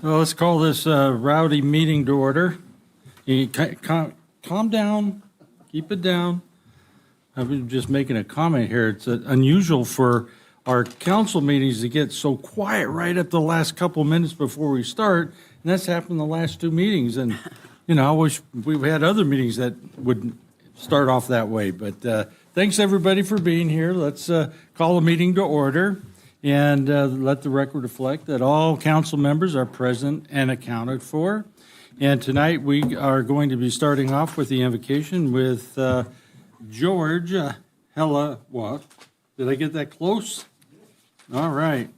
Well, let's call this rowdy meeting to order. You calm down, keep it down. I was just making a comment here. It's unusual for our council meetings to get so quiet right at the last couple minutes before we start, and that's happened the last two meetings. And, I wish we had other meetings that would start off that way. But thanks, everybody, for being here. Let's call the meeting to order. And let the record reflect that all council members are present and accounted for. And tonight we are going to be starting off with the invocation with George Hella. Did I get that close? All right.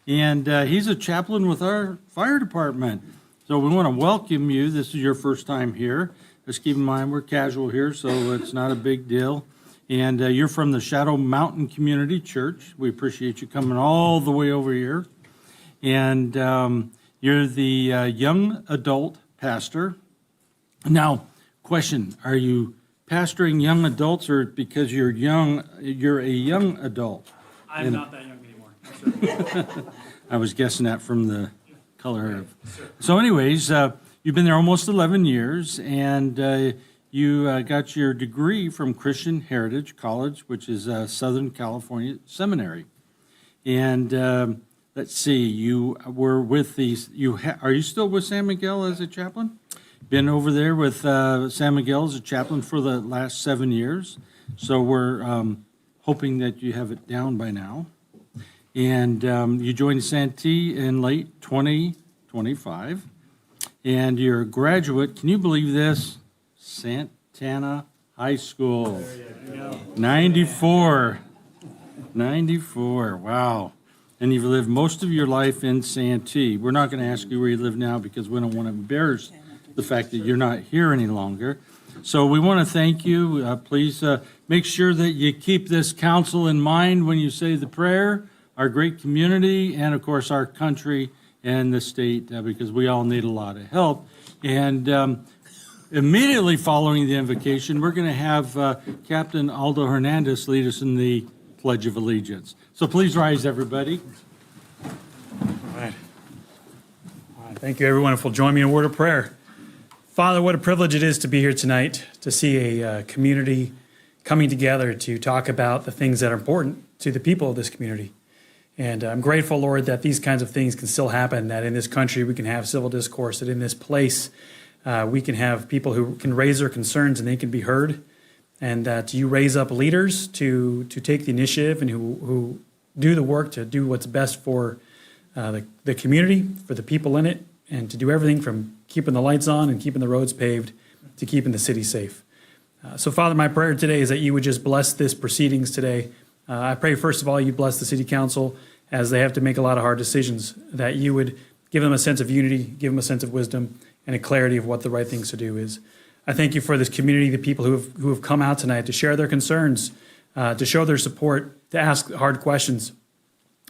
And he's a chaplain with our fire department. So we want to welcome you. This is your first time here. Just keep in mind we're casual here, so it's not a big deal. And you're from the Shadow Mountain Community Church. We appreciate you coming all the way over here. And you're the young adult pastor. Now, question, are you pastoring young adults or because you're a young adult? I'm not that young anymore. I was guessing that from the color of. So anyways, you've been there almost 11 years, and you got your degree from Christian Heritage College, which is Southern California Seminary. And let's see, you were with these, are you still with San Miguel as a chaplain? Been over there with San Miguel as a chaplain for the last 7 years. So we're hoping that you have it down by now. And you joined Santee in late 2025. And you're a graduate, can you believe this? Santana High School. 94, wow. And you've lived most of your life in Santee. We're not going to ask you where you live now because we don't want to embarrass the fact that you're not here any longer. So we want to thank you. Please make sure that you keep this council in mind when you say the prayer, our great community, and of course our country and the state, because we all need a lot of help. And immediately following the invocation, we're going to have Captain Aldo Hernandez lead us in the Pledge of Allegiance. So please rise, everybody. All right. Thank you, everyone, if you'll join me in a word of prayer. Father, what a privilege it is to be here tonight, to see a community coming together to talk about the things that are important to the people of this community. And I'm grateful, Lord, that these kinds of things can still happen, that in this country we can have civil discourse, that in this place we can have people who can raise their concerns and they can be heard, and that you raise up leaders to take the initiative and who do the work to do what's best for the community, for the people in it, and to do everything from keeping the lights on and keeping the roads paved to keeping the city safe. So, Father, my prayer today is that you would just bless this proceedings today. I pray, first of all, you bless the city council as they have to make a lot of hard decisions, that you would give them a sense of unity, give them a sense of wisdom, and a clarity of what the right things to do is. I thank you for this community, the people who have come out tonight to share their concerns, to show their support, to ask hard questions.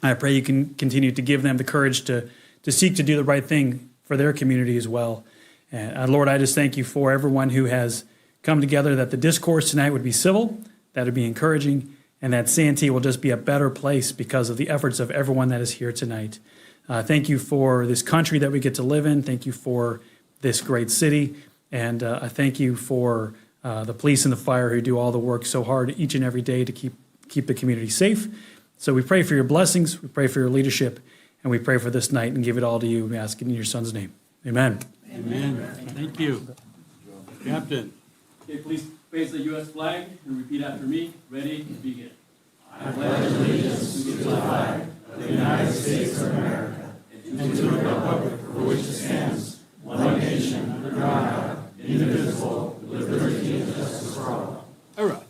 I pray you can continue to give them the courage to seek to do the right thing for their community as well. And Lord, I just thank you for everyone who has come together, that the discourse tonight would be civil, that it would be encouraging, and that Santee will just be a better place because of the efforts of everyone that is here tonight. Thank you for this country that we get to live in. Thank you for this great city. And I thank you for the police and the fire who do all the work so hard each and every day to keep the community safe. So we pray for your blessings, we pray for your leadership, and we pray for this night and give it all to you. We ask it in your son's name. Amen. Amen. Thank you. Captain. Okay, please face the U.S. flag and repeat after me. Ready, begin. All right.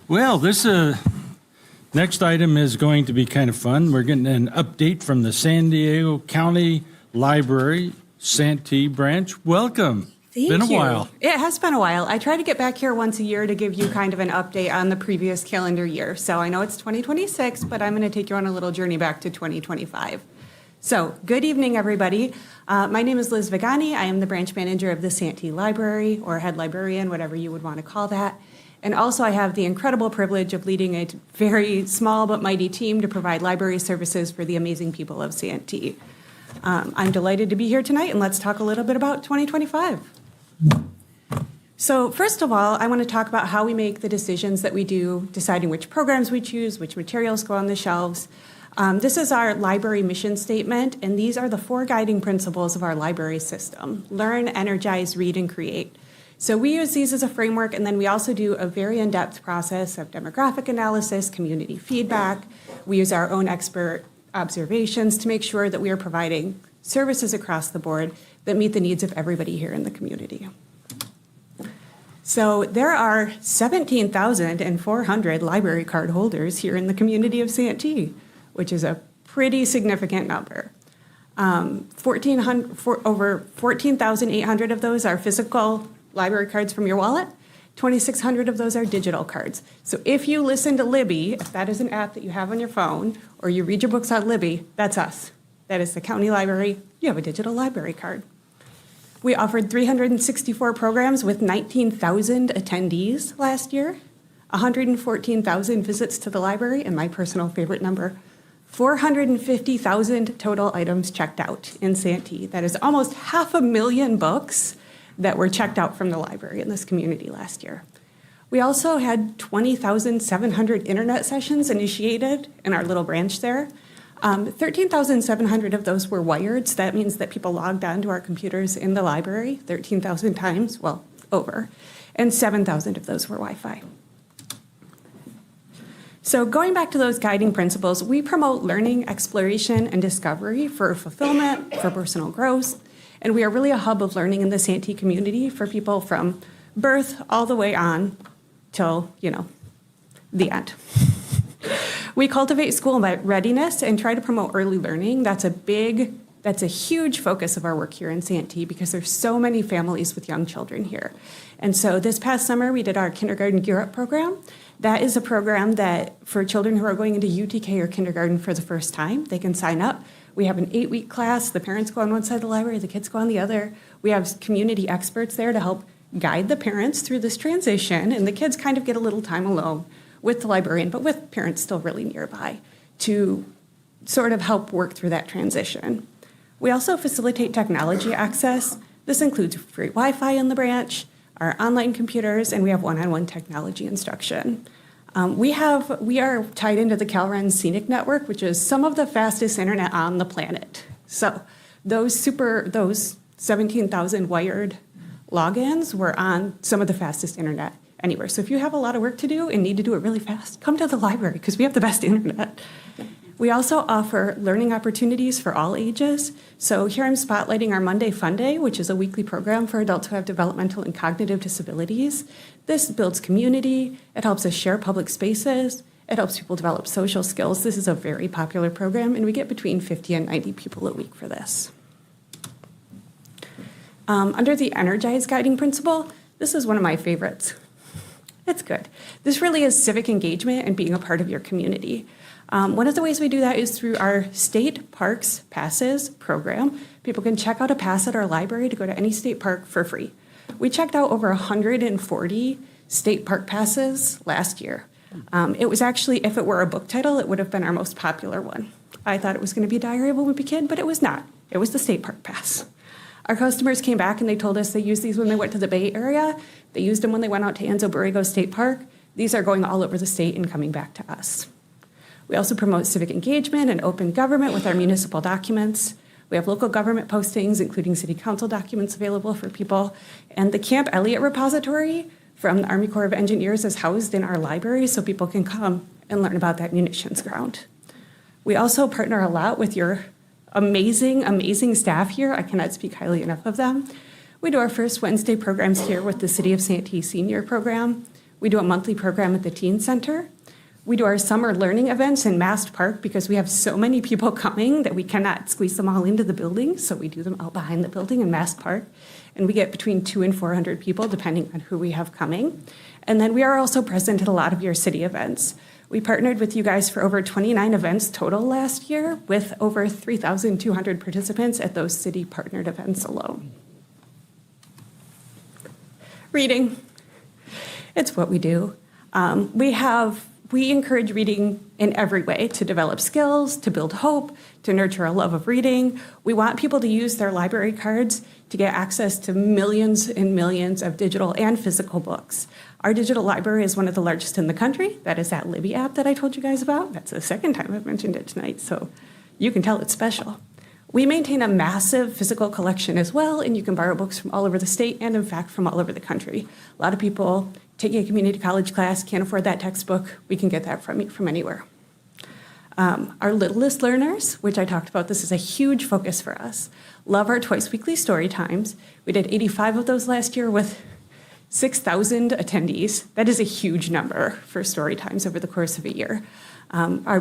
Well, this next item is going to be kind of fun. We're getting an update from the San Diego County Library, Santee branch. Welcome. Thank Been a you. while. It has been a while. I try to get back here once a year to give you kind of an update on the previous calendar year. So I know it's 2026, but I'm going to take you on a little journey back to 2025. So good evening, everybody. My name is Liz Vigani. I am the branch manager of the Santee Library, or head librarian, whatever you would want to call that. And also I have the incredible privilege of leading a very small but mighty team to provide library services for the amazing people of Santee. I'm delighted to be here tonight, and let's talk a little bit about 2025. So first of all, I want to talk about how we make the decisions that we do, deciding which programs we choose, which materials go on the shelves. This is our library mission statement, and these are the 4 guiding principles of our library system: learn, energize, read, and create. So we use these as a framework, and then we also do a very in-depth process of demographic analysis, community feedback. We use our own expert observations to make sure that we are providing services across the board that meet the needs of everybody here in the community. So there are 17,400 library card holders here in the community of Santee, which is a pretty significant number. Over 14,800 of those are physical library cards from your wallet. 2,600 of those are digital cards. So if you listen to Libby, if that is an app that you have on your phone, or you read your books on Libby, that's us. That is the county library. You have a digital library card. We offered 364 programs with 19,000 attendees last year, 114,000 visits to the library, and my personal favorite number, 450,000 total items checked out in Santee. That is almost 500,000 books that were checked out from the library in this community last year. We also had 20,700 internet sessions initiated in our little branch there. 13,700 of those were wired, so that means that people logged onto our computers in the library 13,000 times, well, over, and 7,000 of those were Wi-Fi. So going back to those guiding principles, we promote learning, exploration, and discovery for fulfillment, for personal growth, and we are really a hub of learning in the Santee community for people from birth all the way on till, the end. We cultivate school readiness and try to promote early learning. That's a huge focus of our work here in Santee because there's so many families with young children here. And so this past summer, we did our Kindergarten Gear Up program. That is a program that for children who are going into UTK or kindergarten for the first time, they can sign up. We have an 8-week class. The parents go on one side of the library, the kids go on the other. We have community experts there to help guide the parents through this transition, and the kids kind of get a little time alone with the librarian, but with parents still really nearby to sort of help work through that transition. We also facilitate technology access. This includes free Wi-Fi in the branch, our online computers, and we have one-on-one technology instruction. We are tied into the Calren Scenic Network, which is some of the fastest internet on the planet. So those 17,000 wired logins were on some of the fastest internet anywhere. So if you have a lot of work to do and need to do it really fast, come to the library because we have the best internet. We also offer learning opportunities for all ages. So here I'm spotlighting our Monday Fun Day, which is a weekly program for adults who have developmental and cognitive disabilities. This builds community. It helps us share public spaces. It helps people develop social skills. This is a very popular program, and we get between 50 and 90 people a week for this. Under the Energize guiding principle, this is one of my favorites. It's good. This really is civic engagement and being a part of your community. One of the ways we do that is through our state parks passes program. People can check out a pass at our library to go to any state park for free. We checked out over 140 state park passes last year. It was actually, if it were a book title, it would have been our most popular one. I thought it was going to be Diary of a Wimpy Kid, but it was not. It was the state park pass. Our customers came back and they told us they used these when they went to the Bay Area. They used them when they went out to Anzo Borrego State Park. These are going all over the state and coming back to us. We also promote civic engagement and open government with our municipal documents. We have local government postings, including city council documents available for people. And the Camp Elliott repository from the Army Corps of Engineers is housed in our library so people can come and learn about that munitions ground. We also partner a lot with your amazing, amazing staff here. I cannot speak highly enough of them. We do our first Wednesday programs here with the City of Santee Senior Program. We do a monthly program at the Teen Center. We do our summer learning events in Mast Park because we have so many people coming that we cannot squeeze them all into the building. So we do them out behind the building in Mast Park. And we get between 200 and 400 people, depending on who we have coming. And then we are also present at a lot of your city events. We partnered with you guys for over 29 events total last year with over 3,200 participants at those city partnered events alone. Reading. It's what we do. We encourage reading in every way to develop skills, to build hope, to nurture a love of reading. We want people to use their library cards to get access to millions and millions of digital and physical books. Our digital library is one of the largest in the country. That is that Libby app that I told you guys about. That's the second time I've mentioned it tonight, so you can tell it's special. We maintain a massive physical collection as well, and you can borrow books from all over the state and, in fact, from all over the country. A lot of people taking a community college class can't afford that textbook. We can get that from you from anywhere. Our littlest learners, which I talked about, this is a huge focus for us, love our twice weekly story times. We did 85 of those last year with 6,000 attendees. That is a huge number for story times over the course of a year.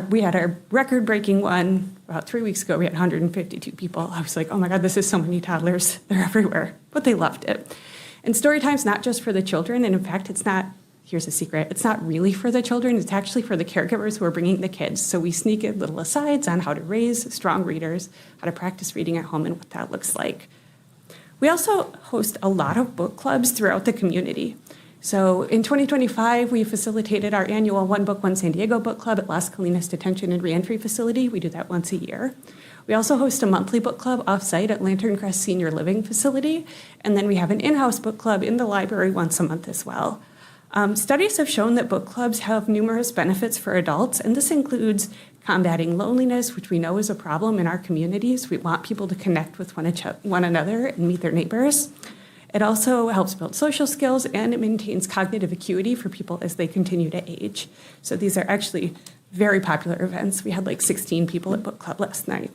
We had our record-breaking one about 3 weeks ago. We had 152 people. I was like, oh my God, this is so many toddlers. They're everywhere, but they loved it. And story time's not just for the children, and in fact, it's not, here's a secret, it's not really for the children, it's actually for the caregivers who are bringing the kids. So we sneak in little asides on how to raise strong readers, how to practice reading at home, and what that looks like. We also host a lot of book clubs throughout the community. So in 2025, we facilitated our annual One Book, One San Diego book club at Las Colinas Detention and Reentry Facility. We do that once a year. We also host a monthly book club off-site at Lantern Crest Senior Living Facility. And then we have an in-house book club in the library once a month as well. Studies have shown that book clubs have numerous benefits for adults, and this includes combating loneliness, which we know is a problem in our communities. We want people to connect with one another and meet their neighbors. It also helps build social skills, and it maintains cognitive acuity for people as they continue to age. So these are actually very popular events. We had like 16 people at book club last night.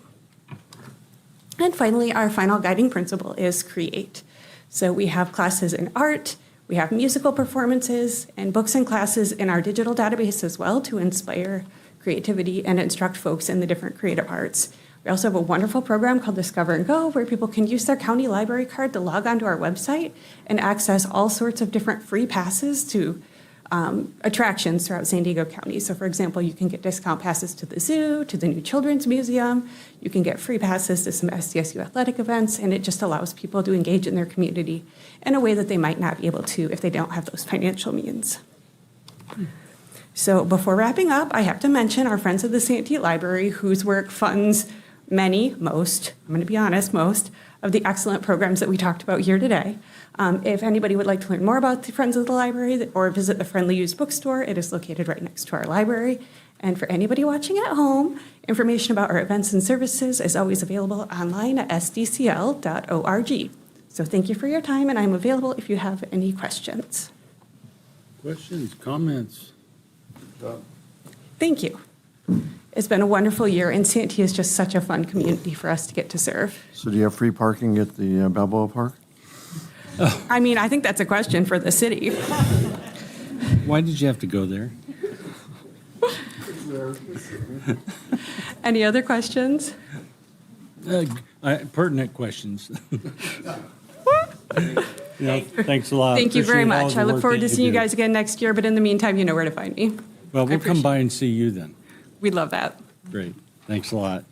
And finally, our final guiding principle is create. So we have classes in art, we have musical performances, and books and classes in our digital database as well to inspire creativity and instruct folks in the different creative arts. We also have a wonderful program called Discover and Go, where people can use their county library card to log onto our website and access all sorts of different free passes to attractions throughout San Diego County. So for example, you can get discount passes to the zoo, to the new children's museum. You can get free passes to some SDSU athletic events, and it just allows people to engage in their community in a way that they might not be able to if they don't have those financial means. So before wrapping up, I have to mention our friends at the Santee Library, whose work funds most, I'm going to be honest, most of the excellent programs that we talked about here today. If anybody would like to learn more about the Friends of the Library or visit the Friendly Used Bookstore, it is located right next to our library. And for anybody watching at home, information about our events and services is always available online at sdcl.org. So thank you for your time, and I'm available if you have any questions. Questions, comments? Thank you. It's been a wonderful year, and Santee is just such a fun community for us to get to serve. So do you have free parking at the Balboa Park? I mean, I think that's a question for the city. Why did you have to go there? Any other questions? Pertinent questions. Thanks a lot. Thank you very Appreciate all much. the I look work forward that to seeing you do. guys again next year, but in the meantime, you know where to find me. Well, we'll come appreciate by and see you then. We'd love that. Great, thanks a lot.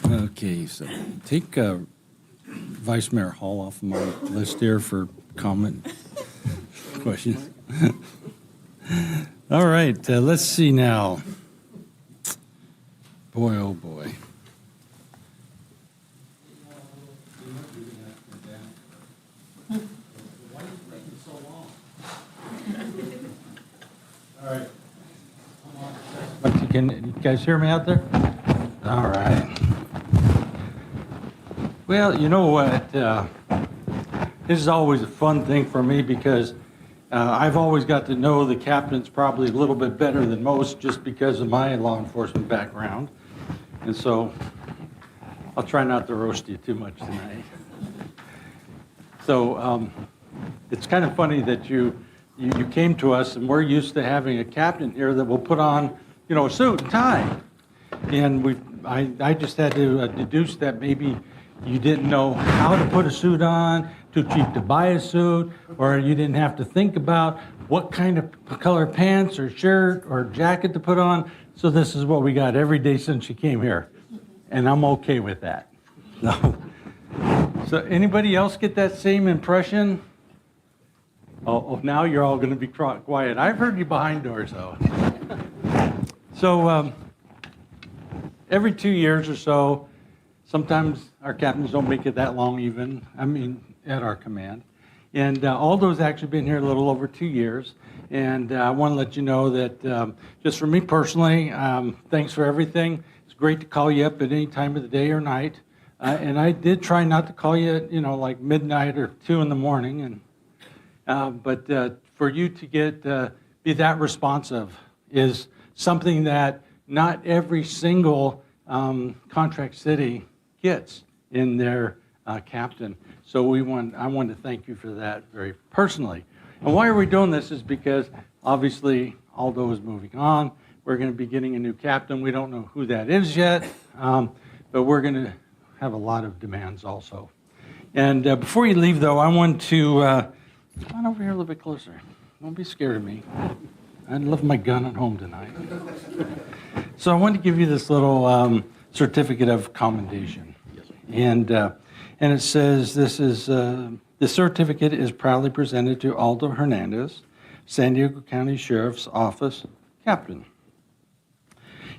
Okay, so take Vice Mayor Hall off of my list here for comment questions. All right, let's see now. Boy, oh boy. All right. Can you guys hear me out there? All right. Well, you know what? This is always a fun thing for me because I've always got to know the captains probably a little bit better than most just because of my law enforcement background. And so I'll try not to roast you too much tonight. So it's kind of funny that you came to us, and we're used to having a captain here that will put on, you know, a suit and tie. And I just had to deduce that maybe you didn't know how to put a suit on, too cheap to buy a suit, or you didn't have to think about what kind of color pants or shirt or jacket to put on. So this is what we got every day since you came here. And I'm okay with that. So anybody else get that same impression? Oh, now you're all going to be quiet. I've heard you behind doors, though. So every 2 years or so, sometimes our captains don't make it that long even, at our command. And Aldo's actually been here a little over 2 years. And I want to let you know that just for me personally, thanks for everything. It's great to call you up at any time of the day or night. And I did try not to call you at, like midnight or 2 in the morning. But for you to be that responsive is something that not every single contract city gets in their captain. So I want to thank you for that very personally. And why are we doing this is because obviously Aldo is moving on. We're going to be getting a new captain. We don't know who that is yet, but we're going to have a lot of demands also. And before you leave, though, I want to come on over here a little bit closer. Don't be scared of me. I left my gun at home tonight. So I wanted to give you this little certificate of commendation. And it says this certificate is proudly presented to Aldo Hernandez, San Diego County Sheriff's Office Captain.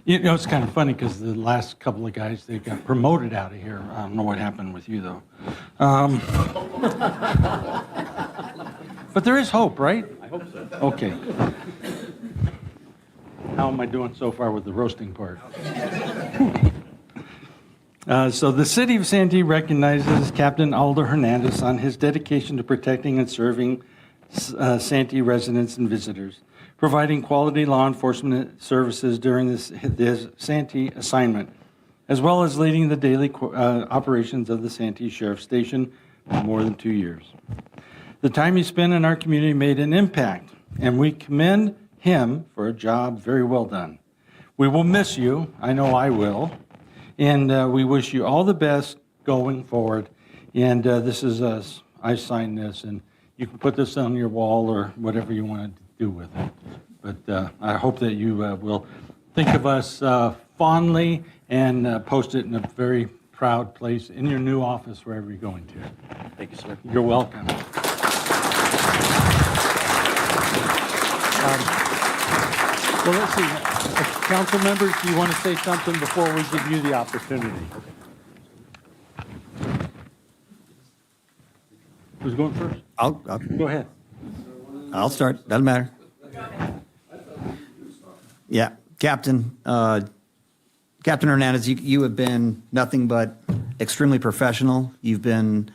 You know, it's kind of funny because the last couple of guys, they got promoted out of here. I don't know what happened with you, though. But there is hope, right? I hope so. Okay. How am I doing so far with the roasting part? So the city of Santee recognizes Captain Aldo Hernandez on his dedication to protecting and serving Santee residents and visitors, providing quality law enforcement services during this Santee assignment, as well as leading the daily operations of the Santee Sheriff's Station for more than 2 years. The time he spent in our community made an impact, and we commend him for a job very well done. We will miss you. I know I will. And we wish you all the best going forward. And this is us. I signed this, and you can put this on your wall or whatever you want to do with it. But I hope that you will think of us fondly and post it in a very proud place in your new office, wherever you're going to. Thank you, sir. You're welcome. Well, let's see. Council members, do you want to say something before we give you the opportunity? Who's going first? I'll Go ahead. start. Doesn't matter. Yeah, Captain Hernandez, you have been nothing but extremely professional. You've been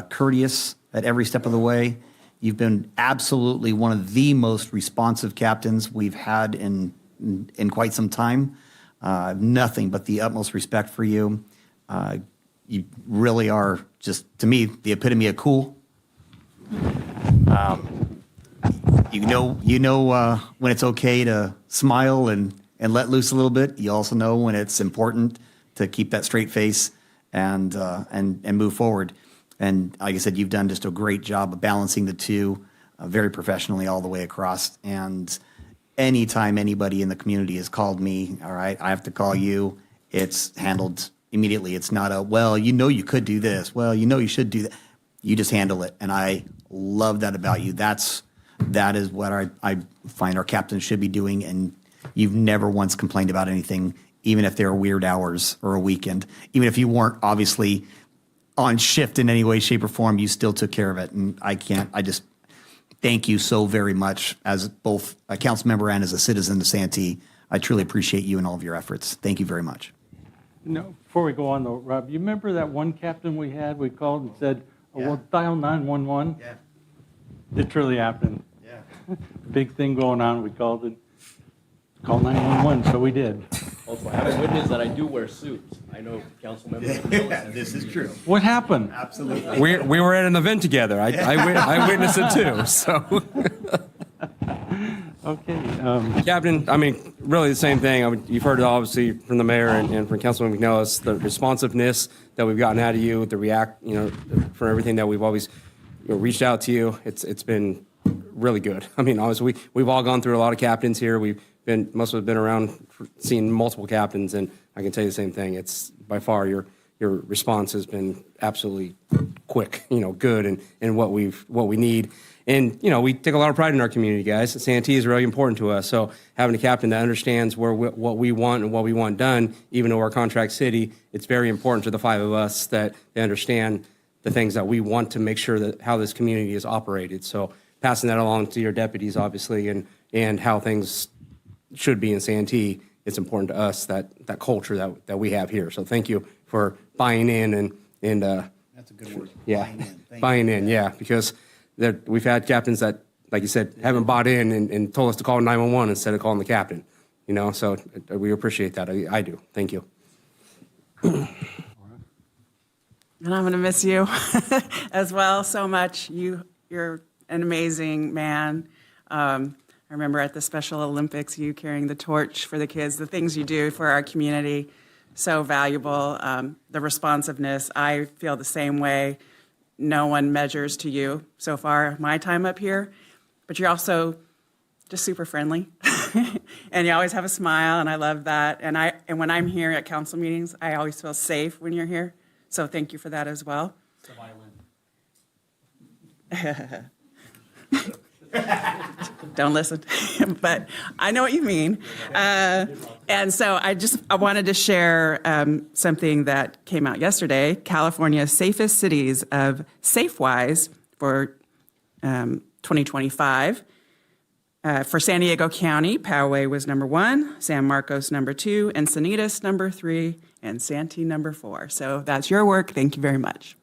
courteous at every step of the way. You've been absolutely one of the most responsive captains we've had in quite some time. Nothing but the utmost respect for you. You really are just, to me, the epitome of cool. You know when it's okay to smile and let loose a little bit. You also know when it's important to keep that straight face and move forward. And like I said, you've done just a great job of balancing the two very professionally all the way across. And anytime anybody in the community has called me, all right, I have to call you. It's handled immediately. It's not a, well, you know you could do this. Well, you know you should do that. You just handle it. And I love that about you. That is what I find our captains should be doing. And you've never once complained about anything, even if there are weird hours or a weekend. Even if you weren't obviously on shift in any way, shape, or form, you still took care of it. And I just thank you so very much as both a council member and as a citizen of Santee. I truly appreciate you and all of your efforts. Thank you very much. No, before we go on though, Rob, you remember that one captain we had, we called and said, oh, Yeah. well, dial 911? Yeah. It truly happened. Yeah. Big thing going on, we called 911, so we did. Also, I have a witness that I do wear suits. I know council members. This is true. What happened? Absolutely. We were at an event together. I witnessed it too. So, Okay, Captain, I mean, really the same thing. You've heard it obviously from the mayor and from Councilman McNellis, the responsiveness that we've gotten out of you, the for everything that we've always reached out to you. It's been really good. I mean, honestly, we've all gone through a lot of captains here. Most of us have been around seeing multiple captains, and I can tell you the same thing. It's by far your response has been absolutely quick, good and what we need. And, we take a lot of pride in our community, guys. Santee is really important to us. So having a captain that understands what we want and what we want done, even though we're a contract city, it's very important to the five of us that they understand the things that we want to make sure that how this community is operated. So passing that along to your deputies, obviously, and how things should be in Santee, it's important to us that culture that we have here. So thank you for buying in and That's a good word. yeah, Buying in. Thank buying you. in, yeah, because we've had captains that, like you said, haven't bought in and told us to call 911 instead of calling the captain, so we appreciate that. I do. Thank you. And I'm going to miss you as well so much. You're an amazing man. I remember at the Special Olympics, you carrying the torch for the kids, the things you do for our community, so valuable. The responsiveness, I feel the same way. No one measures to you so far, my time up here, but you're also just super friendly. And you always have a smile, and I love that. And when I'm here at council meetings, I always feel safe when you're here. So thank you for that as well. Don't listen, but I know what you mean. And so I wanted to share something that came out yesterday, California's safest cities of SafeWise for 2025. For San Diego County, Poway was number 1, San Marcos number 2, Encinitas number 3, and Santee number 4. So that's your work. Thank you very much.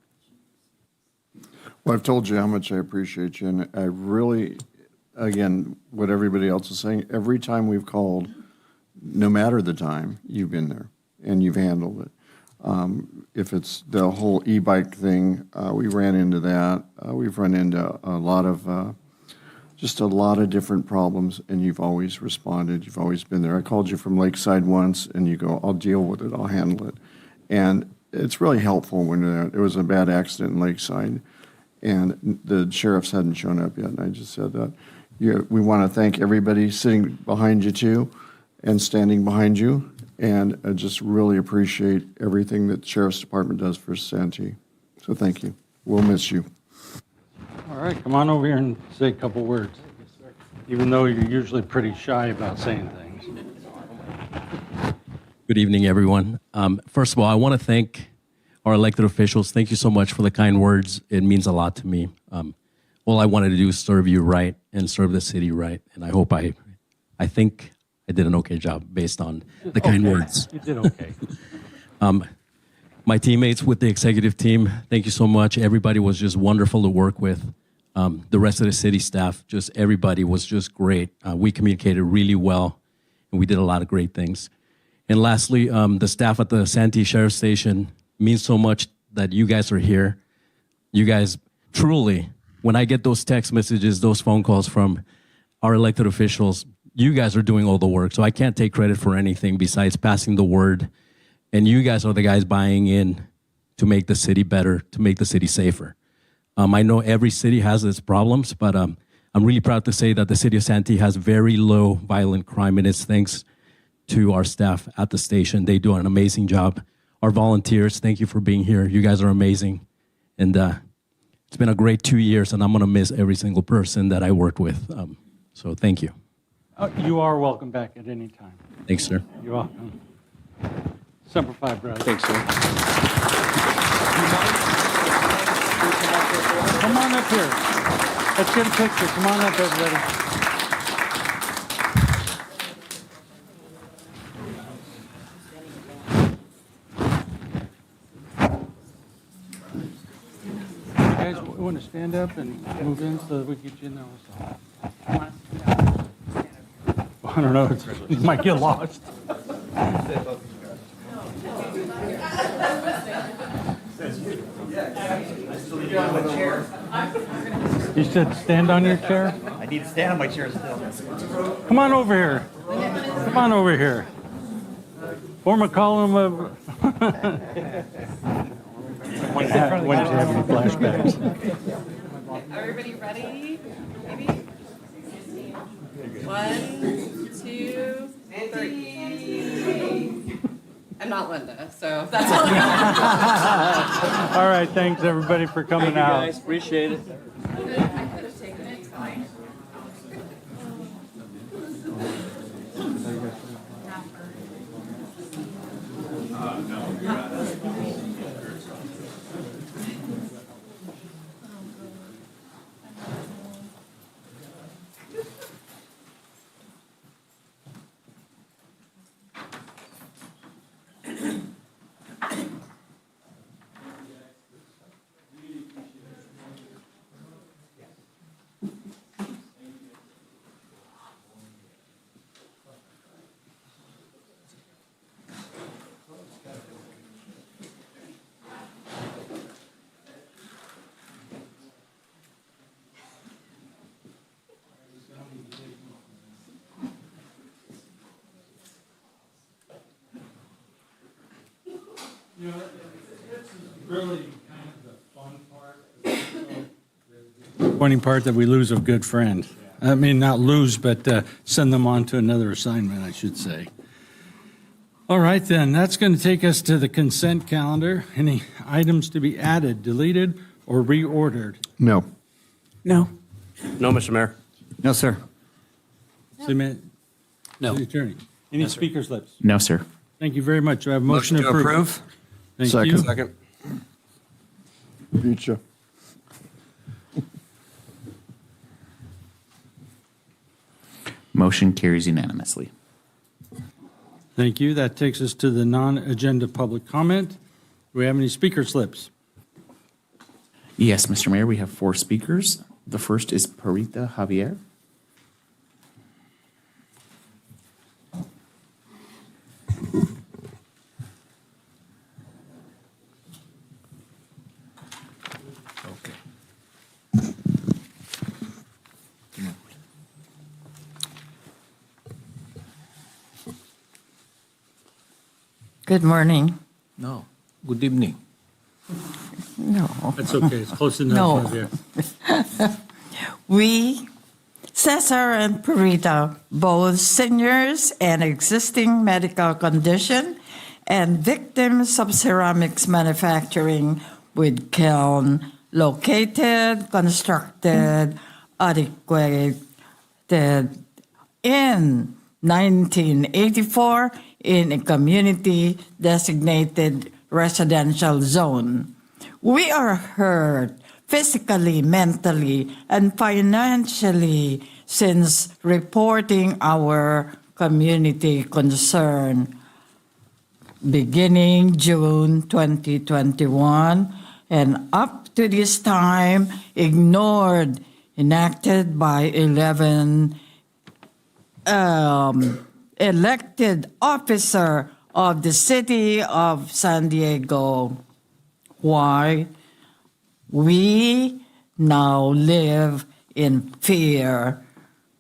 Well, I've told you how much I appreciate you, and I really, again, what everybody else is saying, every time we've called, no matter the time, you've been there, and you've handled it. If it's the whole e-bike thing, we ran into that. We've run into a lot of, just a lot of different problems, and you've always responded. You've always been there. I called you from Lakeside once, and you go, I'll deal with it. I'll handle it. And it's really helpful when there was a bad accident in Lakeside, and the sheriffs hadn't shown up yet. And I just said that we want to thank everybody sitting behind you, too, and standing behind you. And I just really appreciate everything that the Sheriff's Department does for Santee. So thank you. We'll miss you. all right, come on over here and say a couple words, even though you're usually pretty shy about saying things. Good evening, everyone. First of all, I want to thank our elected officials. Thank you so much for the kind words. It means a lot to me. All I wanted to do is serve you right and serve the city right. And I hope I think I did an okay job based on the kind words. You did okay. My teammates with the executive team, thank you so much. Everybody was just wonderful to work with. The rest of the city staff, just everybody was just great. We communicated really well, and we did a lot of great things. And lastly, the staff at the Santee Sheriff Station means so much that you guys are here. You guys truly, when I get those text messages, those phone calls from our elected officials, you guys are doing all the work. So I can't take credit for anything besides passing the word. And you guys are the guys buying in to make the city better, to make the city safer. I know every city has its problems, but I'm I'm really proud to say that the city of Santee has very low violent crime, and it's thanks to our staff at the station. They do an amazing job. Our volunteers, thank you for being here. You guys are amazing. And it's been a great 2 years, and I'm going to miss every single person that I worked with. So thank you. You are welcome back at any time. Thanks, sir. You're welcome. Semper Fi, brother. Thanks, sir. Come on up here. Let's get a picture. Come on up, everybody. You guys want to stand up and move in so that we get you in there also? I don't know. You might get lost. You said stand on your chair? I need to stand on my chair still. Come on over here. Come on over here. Former column of. When did you have any flashbacks? Everybody ready? Maybe? 1, 2, 3. I'm not Linda, so that's all I got. All right, thanks everybody for coming out. Guys, appreciate it. I could have taken it. It's fine. You know, this is really kind of the fun part. Disappointing part that we lose a good friend. I mean, not lose, but send them on to another assignment, I should say. All right, then, that's going to take us to the consent calendar. Any items to be added, deleted, or reordered? No. No. No, Mr. Mayor. No, sir. No. City Attorney. Any speaker slips? No, sir. Thank you very much. Do I have a motion to approve? Thank Second. you. Second. Beat you. Motion carries unanimously. Thank you. That takes us to the non-agenda public comment. Do we have any speaker slips? Yes, Mr. Mayor, we have 4 speakers. The first is Parita Javier. Good morning. No. Good evening. No. That's okay. It's close enough. No. Right. We, Cesar and Purita, both seniors and existing medical condition and victims of ceramics manufacturing with kiln located, constructed, adequate in 1984 in a community designated residential zone. We are hurt physically, mentally, and financially since reporting our community concern beginning June 2021 and up to this time ignored, enacted by 11 elected officer of the city of San Diego. Why? We now live in fear.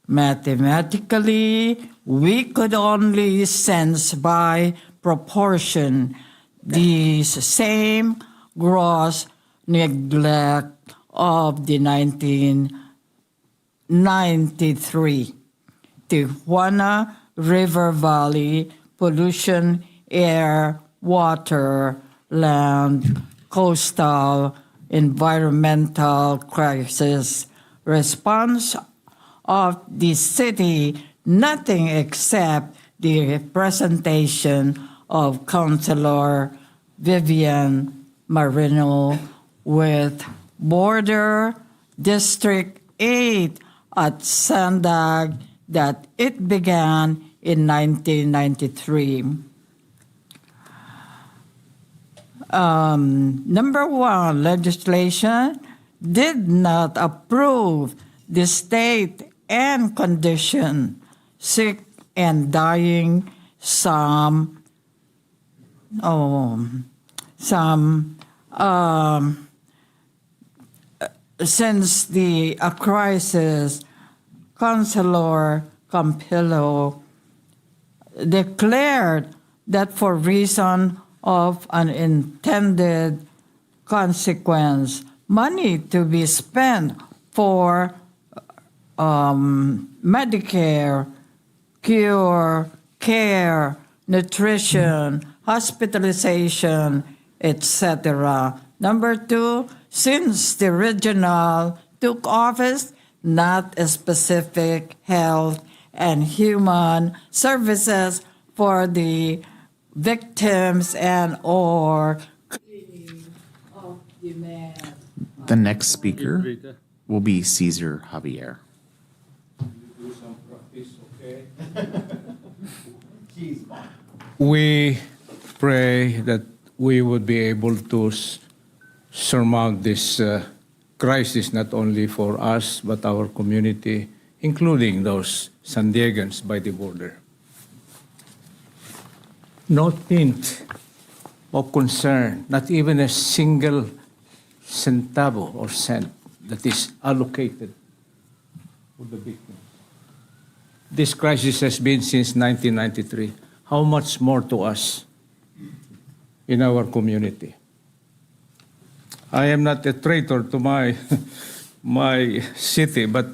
Mathematically, we could only sense by proportion these same gross neglect of the 1993. Tijuana River Valley Pollution, Air, Water, Land, Coastal, Environmental Crisis Response of the city, nothing except the presentation of Councilor Vivian Marino with Border District 8 at Sandag that it began in 1993. Number one, legislation did not approve the state and condition sick and dying some since the crisis. Councilor Campillo declared that for reason of unintended consequence, money to be spent for Medicare, cure, care, nutrition, hospitalization, etc. Number two, since the regional took office, not a specific health and human services for the victims and or cleaning of demand. The next speaker will be Cesar Javier. We pray that we would be able to surmount this crisis not only for us but our community, including those San Diegans by the border. No hint of concern, not even a single centavo or cent that is allocated for the victims. This crisis has been since 1993. How much more to us in our community? I am not a traitor to my city, but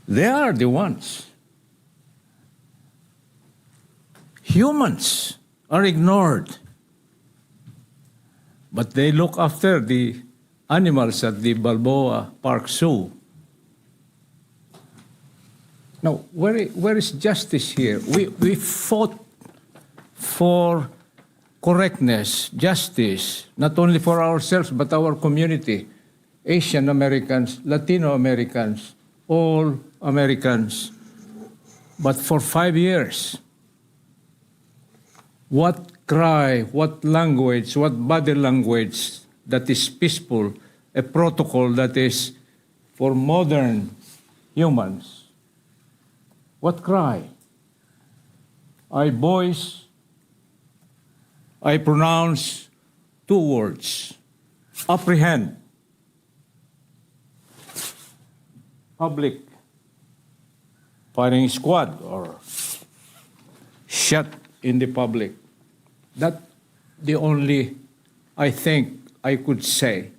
they are the ones. Humans are ignored, but they look after the animals at the Balboa Park Zoo. Now, where is justice here? We fought for correctness, justice, not only for ourselves, but our community, Asian Americans, Latino Americans, all Americans. But for 5 years, what cry, what language, what body language that is peaceful, a protocol that is for modern humans. What cry? I pronounce 2 words, apprehend, public firing squad or shot in the public. That's the only, I think, I could say.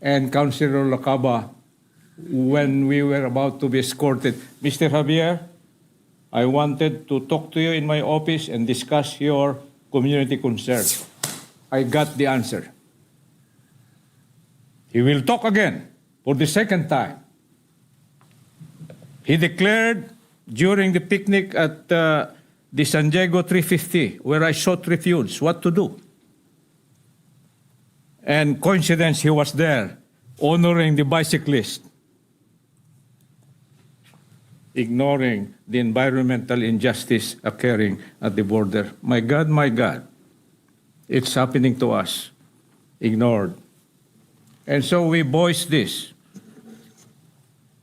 And Councilor Lacaba, when we were about to be escorted, Mr. Javier, I wanted to talk to you in my office and discuss your community concerns. I got the answer. He will talk again for the second time. He declared during the picnic at the San Diego 350, where I sought refuge, what to do. And coincidence, he was there, honoring the bicyclist, ignoring the environmental injustice occurring at the border. My God, it's happening to us, ignored. And so we voice this.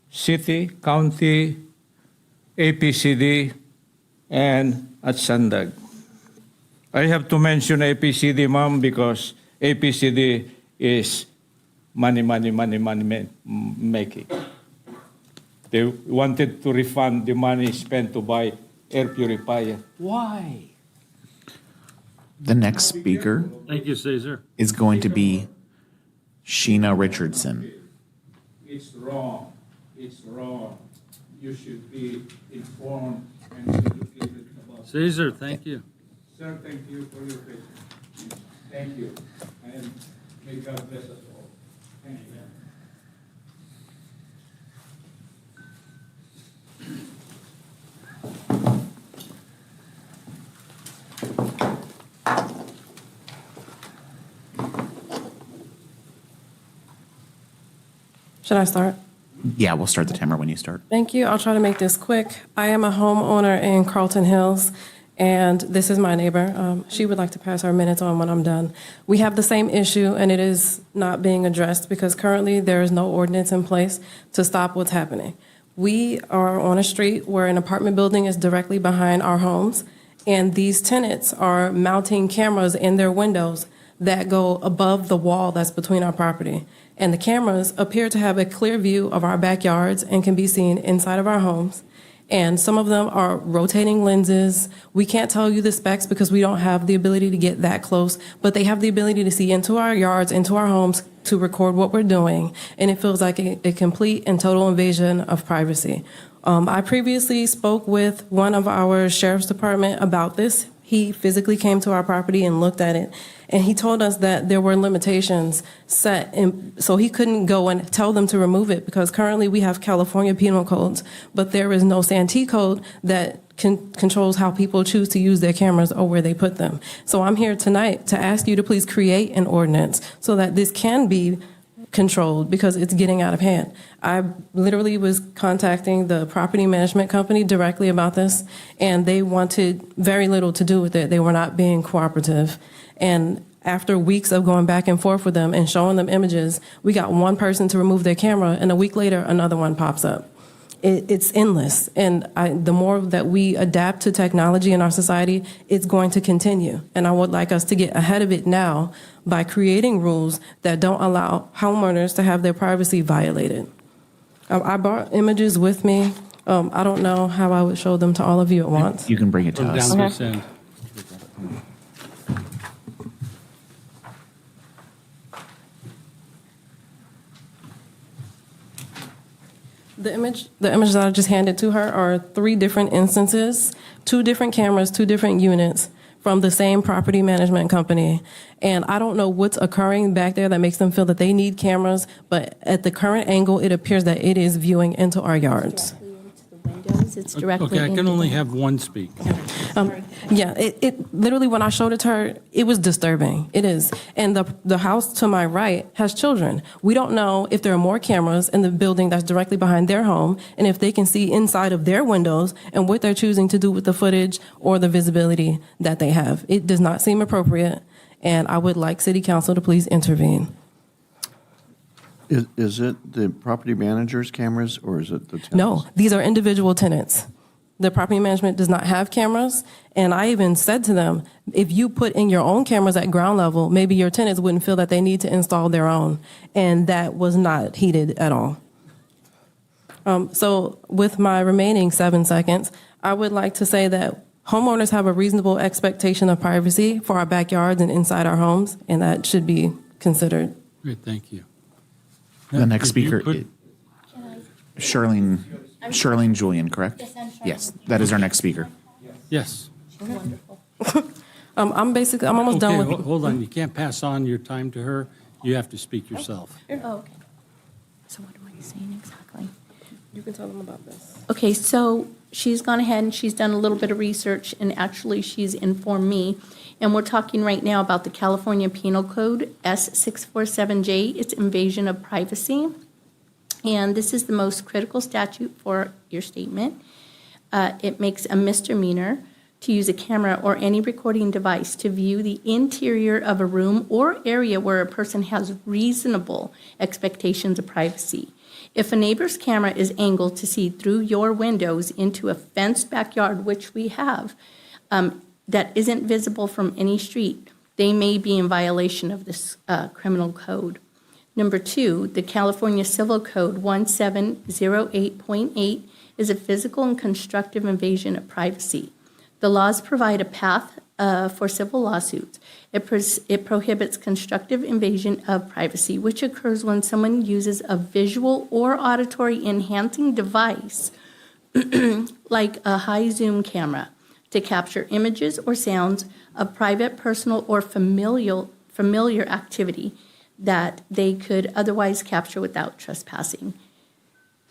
City, county, APCD, and at Sandag. I have to mention APCD, ma'am, because APCD is money making. They wanted to refund the money spent to buy air purifier. Why? The next speaker Thank you, Cesar. is going to be Sheena Richardson. It's wrong. it's wrong. You should be informed and educated about. Caesar, thank you. Sir, thank you for your patience. Thank you, and may God bless us all. Thank you. Should I start? Yeah, we'll start the timer when you start. Thank you. I'll try to make this quick. I am a homeowner in Carlton Hills, and this is my neighbor. She would like to pass her minutes on when I'm done. We have the same issue, and it is not being addressed because currently there is no ordinance in place to stop what's happening. We are on a street where an apartment building is directly behind our homes, and these tenants are mounting cameras in their windows that go above the wall that's between our property. And the cameras appear to have a clear view of our backyards and can be seen inside of our homes. And some of them are rotating lenses. We can't tell you the specs because we don't have the ability to get that close, but they have the ability to see into our yards, into our homes, to record what we're doing. And it feels like a complete and total invasion of privacy. I previously spoke with one of our sheriff's department about this. He physically came to our property and looked at it, and he told us that there were limitations set, so he couldn't go and tell them to remove it because currently we have California penal codes, but there is no Santee code that controls how people choose to use their cameras or where they put them. So I'm here tonight to ask you to please create an ordinance so that this can be controlled because it's getting out of hand. I literally was contacting the property management company directly about this, and they wanted very little to do with it. They were not being cooperative. And after weeks of going back and forth with them and showing them images, we got one person to remove their camera, and a week later, another one pops up. It's endless. And the more that we adapt to technology in our society, it's going to continue. And I would like us to get ahead of it now by creating rules that don't allow homeowners to have their privacy violated. I brought images with me. I don't know how I would show them to all of you at once. You can bring it to us. Down this end. The images that I just handed to her are 3 different instances, 2 different cameras, 2 different units from the same property management company. And I don't know what's occurring back there that makes them feel that they need cameras, but at the current angle, it appears that it is viewing into our yards. It's directly Okay, I can only have one speak. Yeah, it literally, when I showed it to her, it was disturbing. It is. And the house to my right has children. We don't know if there are more cameras in the building that's directly behind their home and if they can see inside of their windows and what they're choosing to do with the footage or the visibility that they have. It does not seem appropriate, and I would like City Council to please intervene. Is it the property manager's cameras or is it the tenants? No, these are individual tenants. The property management does not have cameras, and I even said to them, if you put in your own cameras at ground level, maybe your tenants wouldn't feel that they need to install their own, and that was not heeded at all. So with my remaining 7 seconds, I would like to say that homeowners have a reasonable expectation of privacy for our backyards and inside our homes, and that should be considered. Great, thank you. The next Did you speaker, put- Charlene Julian, correct? Yes, that is our next speaker. Yes. I'm almost done Okay, with. hold on, you can't pass on your time to her. You have to speak yourself. Oh, okay. So what am I saying exactly? You can tell them about this. Okay, so she's gone ahead and she's done a little bit of research, and actually she's informed me. And we're talking right now about the California Penal Code S647J. It's invasion of privacy. And this is the most critical statute for your statement. It makes a misdemeanor to use a camera or any recording device to view the interior of a room or area where a person has reasonable expectations of privacy. If a neighbor's camera is angled to see through your windows into a fenced backyard, which we have, that isn't visible from any street, they may be in violation of this criminal code. Number 2, the California Civil Code 1708.8 is a physical and constructive invasion of privacy. The laws provide a path for civil lawsuits. It prohibits constructive invasion of privacy, which occurs when someone uses a visual or auditory enhancing device, like a high zoom camera, to capture images or sounds of private, personal, or familiar activity that they could otherwise capture without trespassing.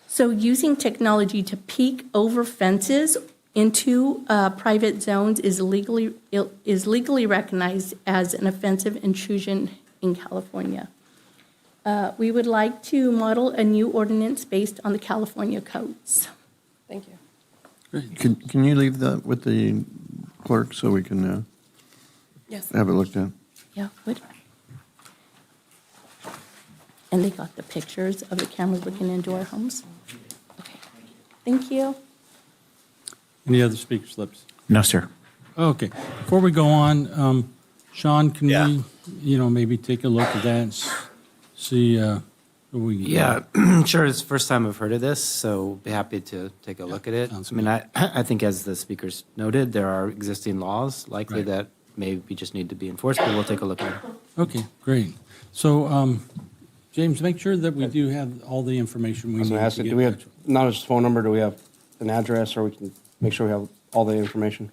So using technology to peek over fences into private zones is legally recognized as an offensive intrusion in California. We would like to model a new ordinance based on the California codes. Thank you. Can you leave that with the clerk so we can Yes. have it looked at? Yeah, would. And they got the pictures of the cameras looking into our homes? Okay, thank you. Any other speaker slips? No, sir. Okay, before we go on, Sean, can Yeah. we, maybe take a look at that and see what we can do? Yeah, sure. It's the first time I've heard of this, so be happy to take a look at it. sounds I mean, I think as the speakers noted, there are existing laws likely Right. that maybe just need to be enforced, but we'll take a look at it. Okay, great. So, James, make sure that we do have all the information we I was need going to ask to you, get do we have back to- not just phone number, do we have an address, or we can make sure we have all the information?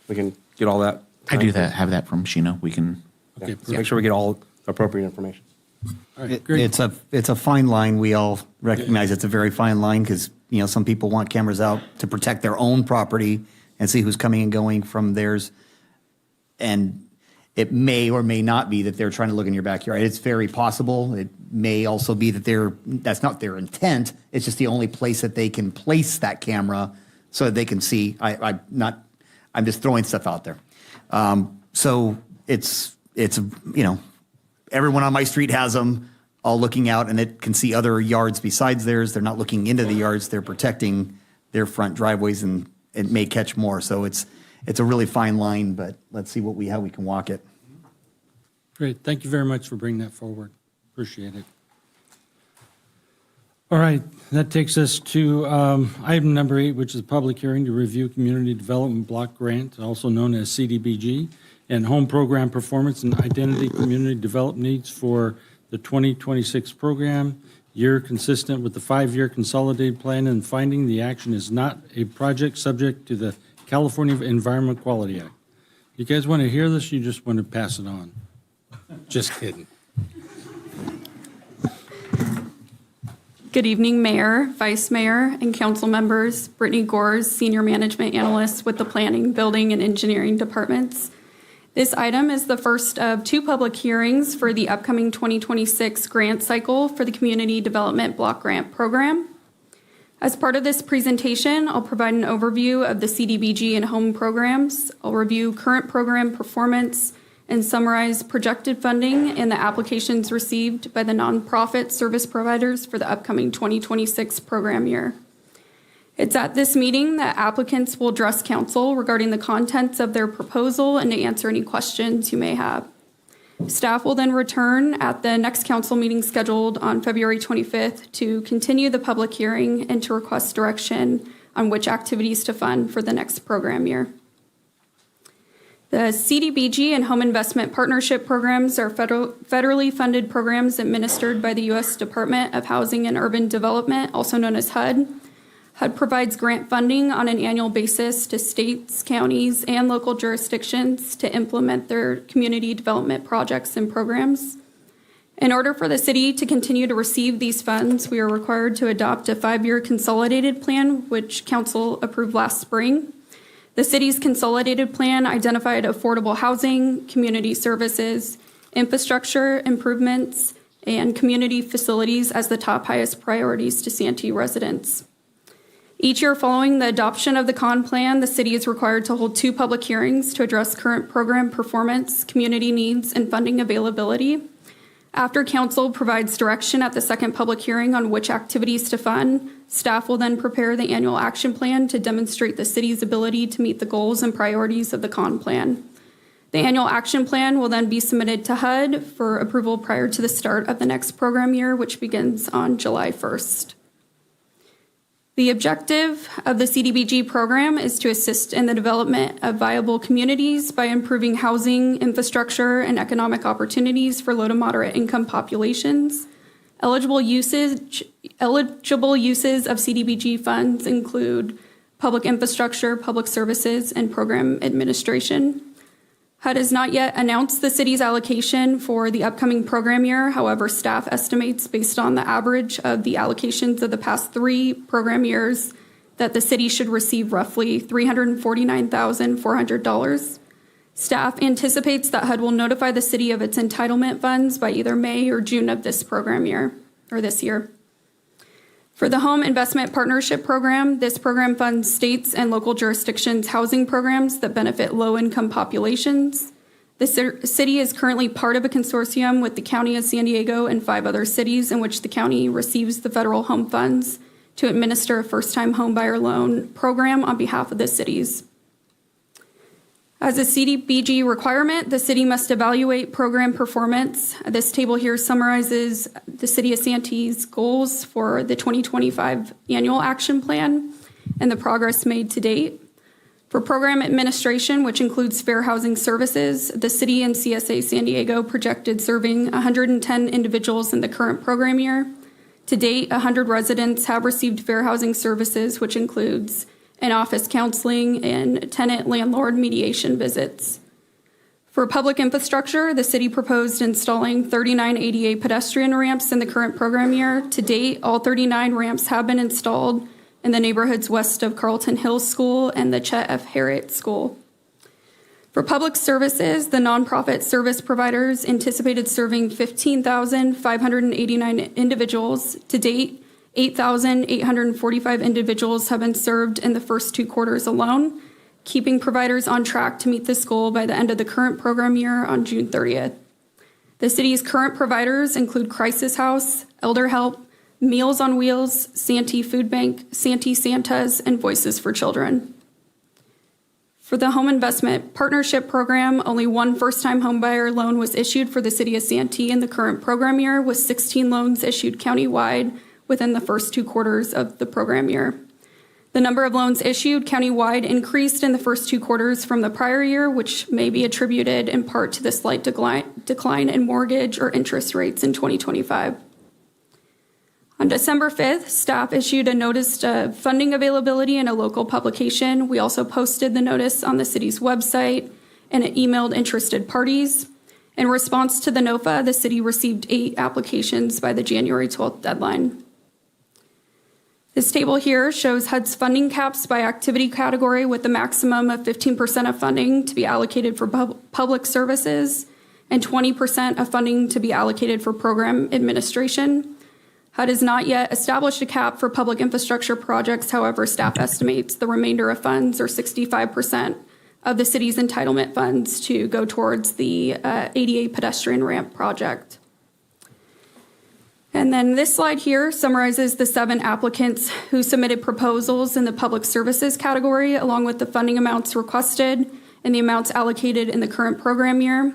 We can get all that. I do that. Have that from Sheena. We can. Okay, Yeah, make sure we get all appropriate information. all right, great. It's a fine line. We all recognize it's a very fine line because, some people want cameras out to protect their own property and see who's coming and going from theirs. And it may or may not be that they're trying to look in your backyard. It's very possible. It may also be that that's not their intent. It's just the only place that they can place that camera so that they can see. I'm just throwing stuff out there. So it's everyone on my street has them all looking out, and it can see other yards besides theirs. They're not looking into the yards. They're protecting their front driveways, and it may catch more. So it's a really fine line, but let's see how we can walk it. Great, thank you very much for bringing that forward. Appreciate it. All right, that takes us to item number 8, which is a public hearing to review Community Development Block Grant, also known as CDBG, and home program performance and identity community development needs for the 2026 program, year consistent with the 5-year consolidated plan, and finding the action is not a project subject to the California Environmental Quality Act. You guys want to hear this? You just want to pass it on? Just kidding. Good evening, Mayor, Vice Mayor, and council members. Brittany Gores, Senior Management Analyst with the Planning, Building, and Engineering Departments. This item is the first of 2 public hearings for the upcoming 2026 grant cycle for the Community Development Block Grant Program. As part of this presentation, I'll provide an overview of the CDBG and home programs. I'll review current program performance and summarize projected funding and the applications received by the nonprofit service providers for the upcoming 2026 program year. It's at this meeting that applicants will address council regarding the contents of their proposal and to answer any questions you may have. Staff will then return at the next council meeting scheduled on February 25th to continue the public hearing and to request direction on which activities to fund for the next program year. The CDBG and Home Investment Partnership Programs are federally funded programs administered by the U.S. Department of Housing and Urban Development, also known as HUD. HUD provides grant funding on an annual basis to states, counties, and local jurisdictions to implement their community development projects and programs. In order for the city to continue to receive these funds, we are required to adopt a 5-year consolidated plan, which council approved last spring. The city's consolidated plan identified affordable housing, community services, infrastructure improvements, and community facilities as the top highest priorities to Santee residents. Each year following the adoption of the CON plan, the city is required to hold 2 public hearings to address current program performance, community needs, and funding availability. After council provides direction at the second public hearing on which activities to fund, staff will then prepare the annual action plan to demonstrate the city's ability to meet the goals and priorities of the CON plan. The annual action plan will then be submitted to HUD for approval prior to the start of the next program year, which begins on July 1st. The objective of the CDBG program is to assist in the development of viable communities by improving housing, infrastructure, and economic opportunities for low to moderate income populations. Eligible uses of CDBG funds include public infrastructure, public services, and program administration. HUD has not yet announced the city's allocation for the upcoming program year. However, staff estimates based on the average of the allocations of the past 3 program years that the city should receive roughly $349,400. Staff anticipates that HUD will notify the city of its entitlement funds by either May or June of this program year, or this year. For the Home Investment Partnership Program, this program funds states and local jurisdictions' housing programs that benefit low-income populations. The city is currently part of a consortium with the County of San Diego and 5 other cities in which the county receives the federal home funds to administer a first-time homebuyer loan program on behalf of the cities. As a CDBG requirement, the city must evaluate program performance. This table here summarizes the City of Santee's goals for the 2025 annual action plan and the progress made to date. For program administration, which includes fair housing services, the city and CSA San Diego projected serving 110 individuals in the current program year. To date, 100 residents have received fair housing services, which includes in-office counseling and tenant-landlord mediation visits. For public infrastructure, the city proposed installing 39 ADA pedestrian ramps in the current program year. To date, all 39 ramps have been installed in the neighborhoods west of Carlton Hills School and the Chet F. Harriet School. For public services, the nonprofit service providers anticipated serving 15,589 individuals. To date, 8,845 individuals have been served in the first 2 quarters alone, keeping providers on track to meet this goal by the end of the current program year on June 30th. The city's current providers include Crisis House, Elder Help, Meals on Wheels, Santee Food Bank, Santee Santas, and Voices for Children. For the Home Investment Partnership Program, only 1 first-time homebuyer loan was issued for the City of Santee in the current program year, with 16 loans issued countywide within the first 2 quarters of the program year. The number of loans issued countywide increased in the first 2 quarters from the prior year, which may be attributed in part to the slight decline in mortgage or interest rates in 2025. On December 5th, staff issued a notice of funding availability in a local publication. We also posted the notice on the city's website and it emailed interested parties. In response to the NOFA, the city received 8 applications by the January 12th deadline. This table here shows HUD's funding caps by activity category, with the maximum of 15% of funding to be allocated for public services and 20% of funding to be allocated for program administration. HUD has not yet established a cap for public infrastructure projects. However, staff estimates the remainder of funds, or 65% of the city's entitlement funds, to go towards the ADA pedestrian ramp project. And then this slide here summarizes the 7 applicants who submitted proposals in the public services category, along with the funding amounts requested and the amounts allocated in the current program year.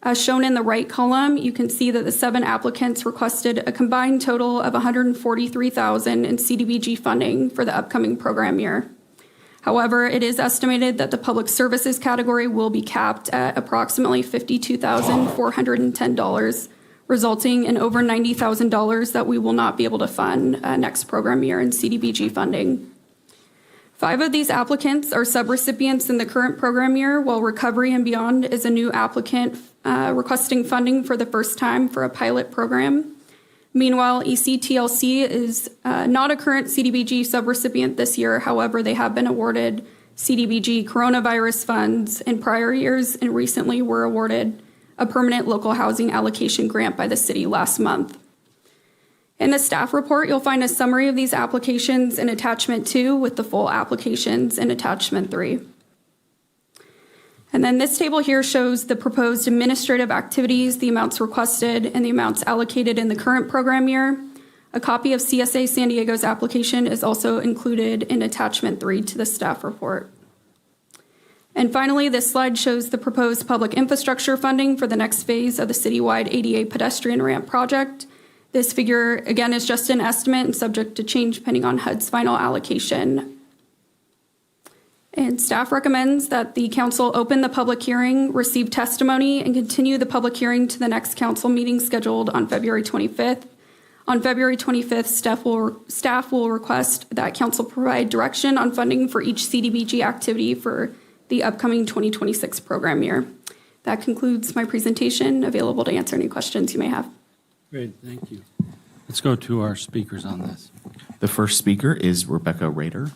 As shown in the right column, you can see that the 7 applicants requested a combined total of $143,000 in CDBG funding for the upcoming program year. However, it is estimated that the public services category will be capped at approximately $52,410, resulting in over $90,000 that we will not be able to fund next program year in CDBG funding. 5 of these applicants are subrecipients in the current program year, while Recovery and Beyond is a new applicant requesting funding for the first time for a pilot program. Meanwhile, ECTLC is not a current CDBG subrecipient this year. However, they have been awarded CDBG coronavirus funds in prior years and recently were awarded a permanent local housing allocation grant by the city last month. In the staff report, you'll find a summary of these applications in attachment 2 with the full applications in attachment 3. And then this table here shows the proposed administrative activities, the amounts requested, and the amounts allocated in the current program year. A copy of CSA San Diego's application is also included in attachment 3 to the staff report. And finally, this slide shows the proposed public infrastructure funding for the next phase of the citywide ADA pedestrian ramp project. This figure, again, is just an estimate and subject to change depending on HUD's final allocation. And staff recommends that the council open the public hearing, receive testimony, and continue the public hearing to the next council meeting scheduled on February 25th. On February 25th, staff will request that council provide direction on funding for each CDBG activity for the upcoming 2026 program year. That concludes my presentation. Available to answer any questions you may have. Great, thank you. Let's go to our speakers on this. The first speaker is Rebecca Rader.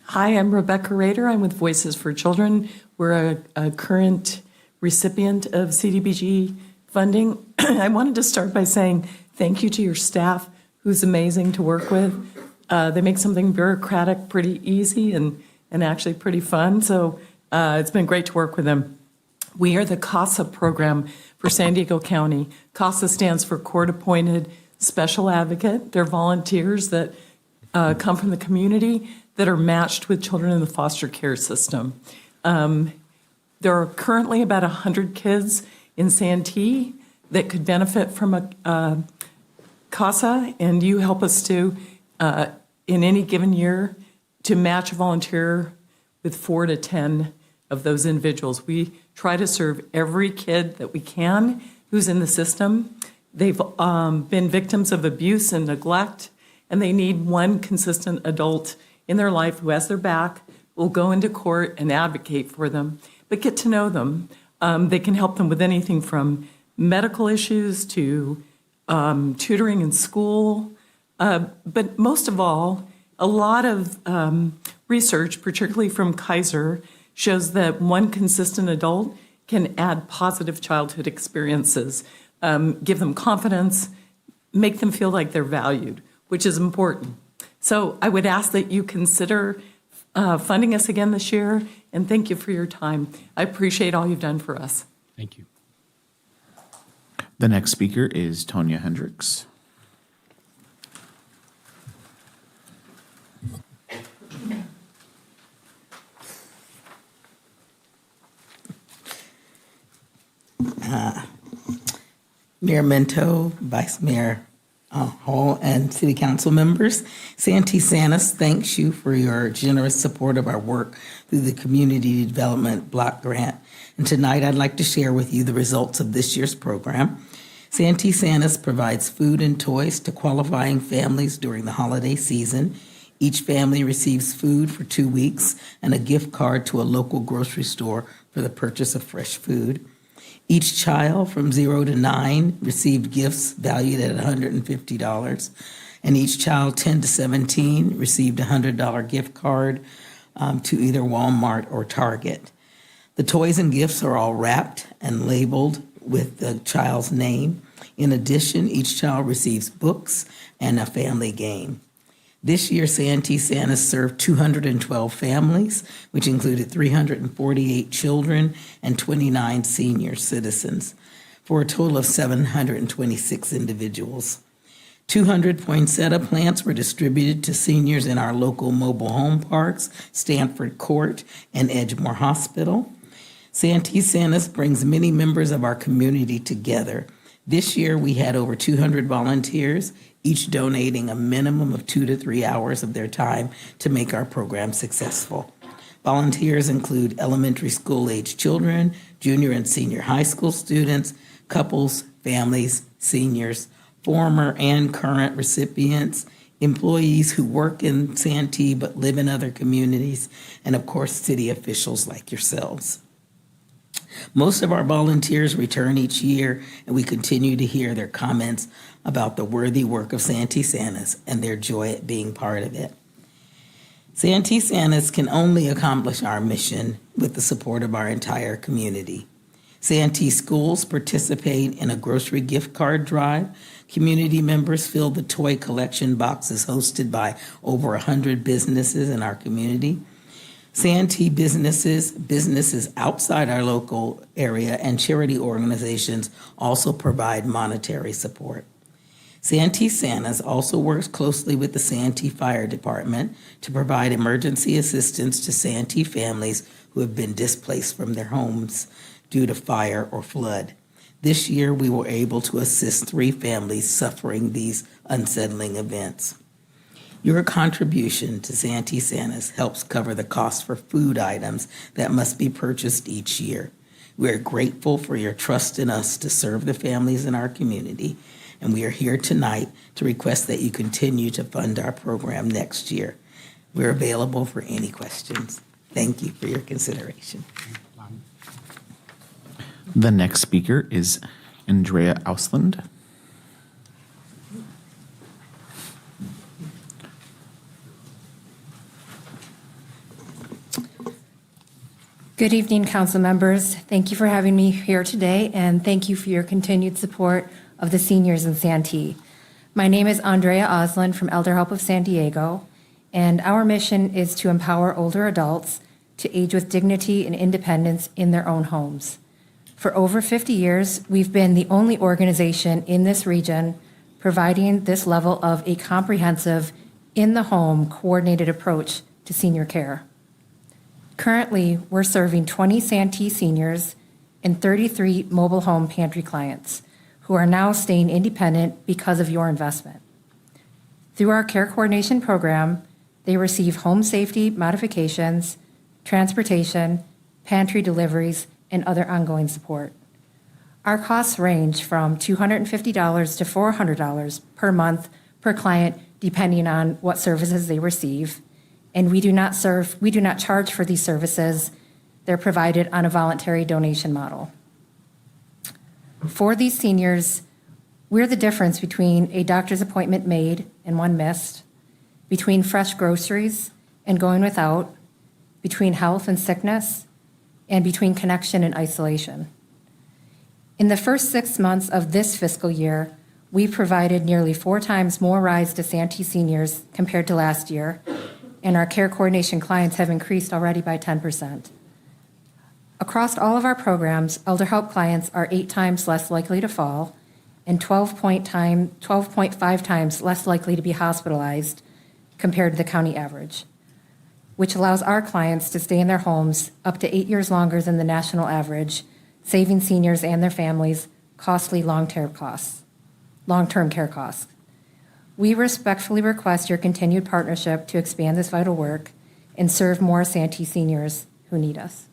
Hi, I'm Rebecca Rader. I'm with Voices for Children. We're a current recipient of CDBG funding. I wanted to start by saying thank you to your staff, who's amazing to work with. They make something bureaucratic pretty easy and actually pretty fun. So it's been great to work with them. We are the CASA program for San Diego County. CASA stands for Court Appointed Special Advocate. They're volunteers that come from the community that are matched with children in the foster care system. There are currently about 100 kids in Santee that could benefit from a CASA, and you help us to, in any given year, to match a volunteer with 4 to 10 of those individuals. We try to serve every kid that we can who's in the system. They've been victims of abuse and neglect, and they need one consistent adult in their life who has their back, will go into court and advocate for them, but get to know them. They can help them with anything from medical issues to tutoring in school. But most of all, a lot of research, particularly from Kaiser, shows that one consistent adult can add positive childhood experiences, give them confidence, make them feel like they're valued, which is important. So I would ask that you consider funding us again this year, and thank you for your time. I appreciate all you've done for us. Thank you. The next speaker is Tonya Hendricks. Mayor Minto, Vice Mayor Hall, and City Council members, Santee Sanis thanks you for your generous support of our work through the Community Development Block Grant. And tonight I'd like to share with you the results of this year's program. Santee Sanis provides food and toys to qualifying families during the holiday season. Each family receives food for 2 weeks and a gift card to a local grocery store for the purchase of fresh food. Each child from 0 to 9 received gifts valued at $150, and each child 10 to 17 received a $100 gift card to either Walmart or Target. The toys and gifts are all wrapped and labeled with the child's name. In addition, each child receives books and a family game. This year, Santee Sanis served 212 families, which included 348 children and 29 senior citizens, for a total of 726 individuals. 200 poinsettia plants were distributed to seniors in our local mobile home parks, Stanford Court, and Edgemoor Hospital. Santee Sanis brings many members of our community together. This year, we had over 200 volunteers, each donating a minimum of 2 to 3 hours of their time to make our program successful. Volunteers include elementary school-age children, junior and senior high school students, couples, families, seniors, former and current recipients, employees who work in Santee but live in other communities, and of course, city officials like yourselves. Most of our volunteers return each year, and we continue to hear their comments about the worthy work of Santee Sanis and their joy at being part of it. Santee Sanis can only accomplish our mission with the support of our entire community. Santee schools participate in a grocery gift card drive. Community members fill the toy collection boxes hosted by over 100 businesses in our community. Santee businesses outside our local area, and charity organizations also provide monetary support. Santee Santas also works closely with the Santee Fire Department to provide emergency assistance to Santee families who have been displaced from their homes due to fire or flood. This year, we were able to assist 3 families suffering these unsettling events. Your contribution to Santee Santas helps cover the cost for food items that must be purchased each year. We are grateful for your trust in us to serve the families in our community, and we are here tonight to request that you continue to fund our program next year. We're available for any questions. Thank you for your consideration. The next speaker is Andrea Ausland. Good evening, council members. Thank you for having me here today, and thank you for your continued support of the seniors in Santee. My name is Andrea Osland from Elder Help of San Diego, and our mission is to empower older adults to age with dignity and independence in their own homes. For over 50 years, we've been the only organization in this region providing this level of a comprehensive, in-the-home, coordinated approach to senior care. Currently, we're serving 20 Santee seniors and 33 mobile home pantry clients who are now staying independent because of your investment. Through our care coordination program, they receive home safety modifications, transportation, pantry deliveries, and other ongoing support. Our costs range from $250 to $400 per month per client, depending on what services they receive. And we do not charge for these services. They're provided on a voluntary donation model. For these seniors, we're the difference between a doctor's appointment made and one missed, between fresh groceries and going without, between health and sickness, and between connection and isolation. In the first 6 months of this fiscal year, we provided nearly 4 times more rides to Santee seniors compared to last year, and our care coordination clients have increased already by 10%. Across all of our programs, Elder Help clients are 8 times less likely to fall and 12.5 times less likely to be hospitalized compared to the county average, which allows our clients to stay in their homes up to 8 years longer than the national average, saving seniors and their families costly long-term care costs. We respectfully request your continued partnership to expand this vital work and serve more Santee seniors who need us.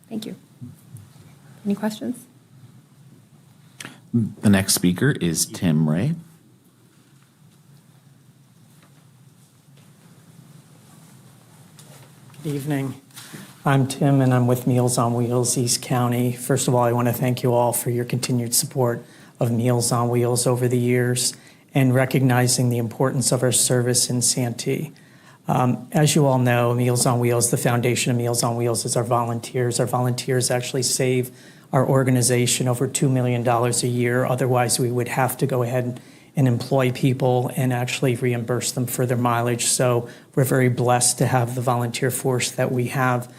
Thank you. Any questions? The next speaker is Tim Ray. Good evening. I'm Tim, and I'm with Meals on Wheels East County. First of all, I want to thank you all for your continued support of Meals on Wheels over the years and recognizing the importance of our service in Santee. As you all know, Meals on Wheels, the foundation of Meals on Wheels is our volunteers. Our volunteers actually save our organization over $2 million a year. Otherwise, we would have to go ahead and employ people and actually reimburse them for their mileage. So we're very blessed to have the volunteer force that we have.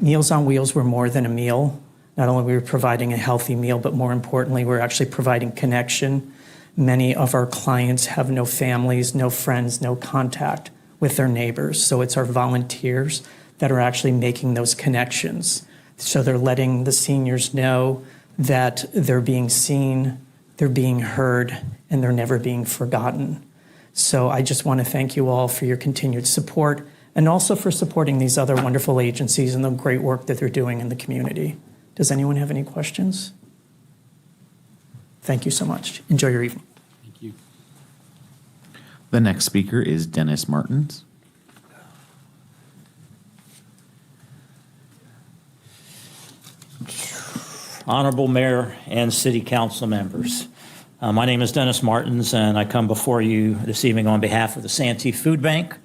Meals on Wheels were more than a meal. Not only were we providing a healthy meal, but more importantly, we're actually providing connection. Many of our clients have no families, no friends, no contact with their neighbors. So it's our volunteers that are actually making those connections. So they're letting the seniors know that they're being seen, they're being heard, and they're never being forgotten. So I just want to thank you all for your continued support and also for supporting these other wonderful agencies and the great work that they're doing in the community. Does anyone have any questions? Thank you so much. Enjoy your evening. Thank you. The next speaker is Dennis Martins. Honorable Mayor and City Council members. My name is Dennis Martins, and I come before you this evening on behalf of the Santee Food Bank.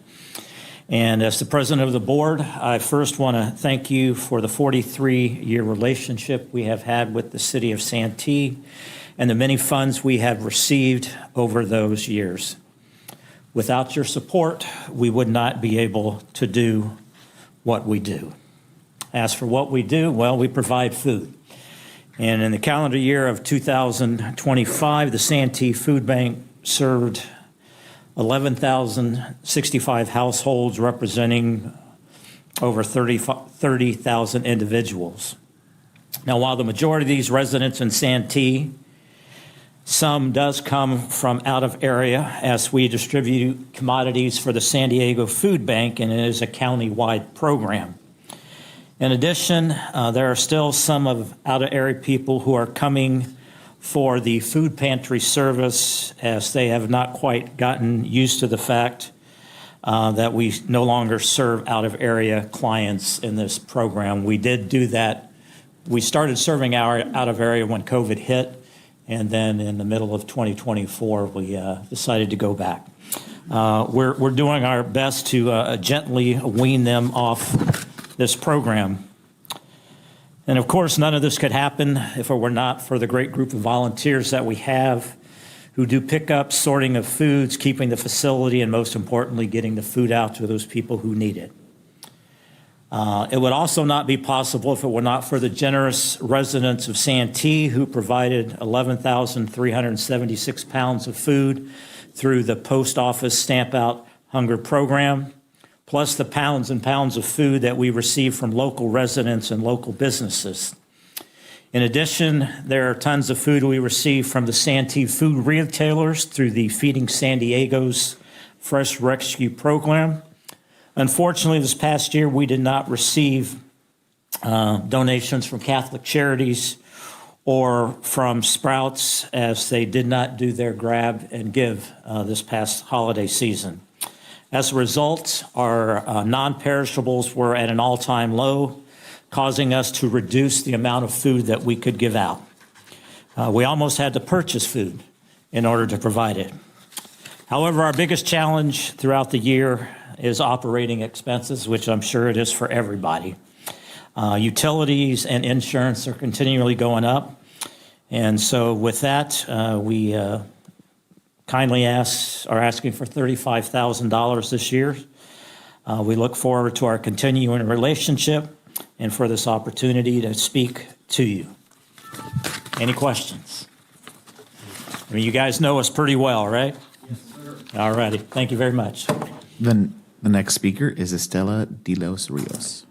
And as the president of the board, I first want to thank you for the 43-year relationship we have had with the city of Santee and the many funds we have received over those years. Without your support, we would not be able to do what we do. As for what we do, well, we provide food. And in the calendar year of 2025, the Santee Food Bank served 11,065 households representing over 30,000 individuals. Now, while the majority of these residents in Santee, some does come from out of area as we distribute commodities for the San Diego Food Bank, and it is a county-wide program. In addition, there are still some of out of area people who are coming for the food pantry service as they have not quite gotten used to the fact that we no longer serve out of area clients in this program. We did do that. We started serving our out of area when COVID hit, and then in the middle of 2024, we decided to go back. We're doing our best to gently wean them off this program. And of course, none of this could happen if it were not for the great group of volunteers that we have who do pickup, sorting of foods, keeping the facility, and most importantly, getting the food out to those people who need it. It would also not be possible if it were not for the generous residents of Santee who provided 11,376 pounds of food through the post office Stamp Out Hunger program, plus the pounds and pounds of food that we receive from local residents and local businesses. In addition, there are tons of food we receive from the Santee food retailers through the Feeding San Diego's Fresh Rescue program. Unfortunately, this past year, we did not receive donations from Catholic Charities or from Sprouts as they did not do their grab and give this past holiday season. As a result, our non-perishables were at an all-time low, causing us to reduce the amount of food that we could give out. We almost had to purchase food in order to provide it. However, our biggest challenge throughout the year is operating expenses, which I'm sure it is for everybody. Utilities and insurance are continually going up. And so with that, we kindly are asking for $35,000 this year. We look forward to our continuing relationship and for this opportunity to speak to you. Any questions? I mean, you guys know us pretty well, right? Yes, sir. All righty. Thank you very much. Then the next speaker is Estela de los Rios.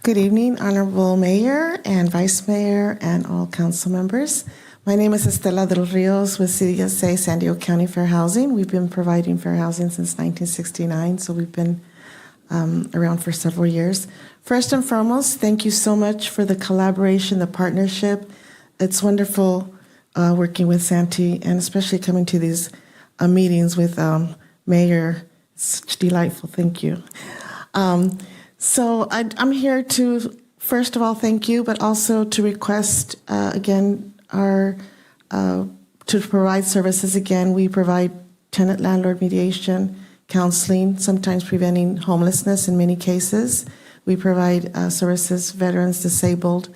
Good evening, Honorable Mayor and Vice Mayor and all council members. My name is Estela de los Rios with CDSA San Diego County Fair Housing. We've been providing fair housing since 1969, so we've been around for several years. First and foremost, thank you so much for the collaboration, the partnership. It's wonderful working with Santee and especially coming to these meetings with Mayor. It's delightful. Thank you. So I'm here to, first of all, thank you, but also to request, again, to provide services again. We provide tenant-landlord mediation, counseling, sometimes preventing homelessness in many cases. We provide services, veterans, disabled,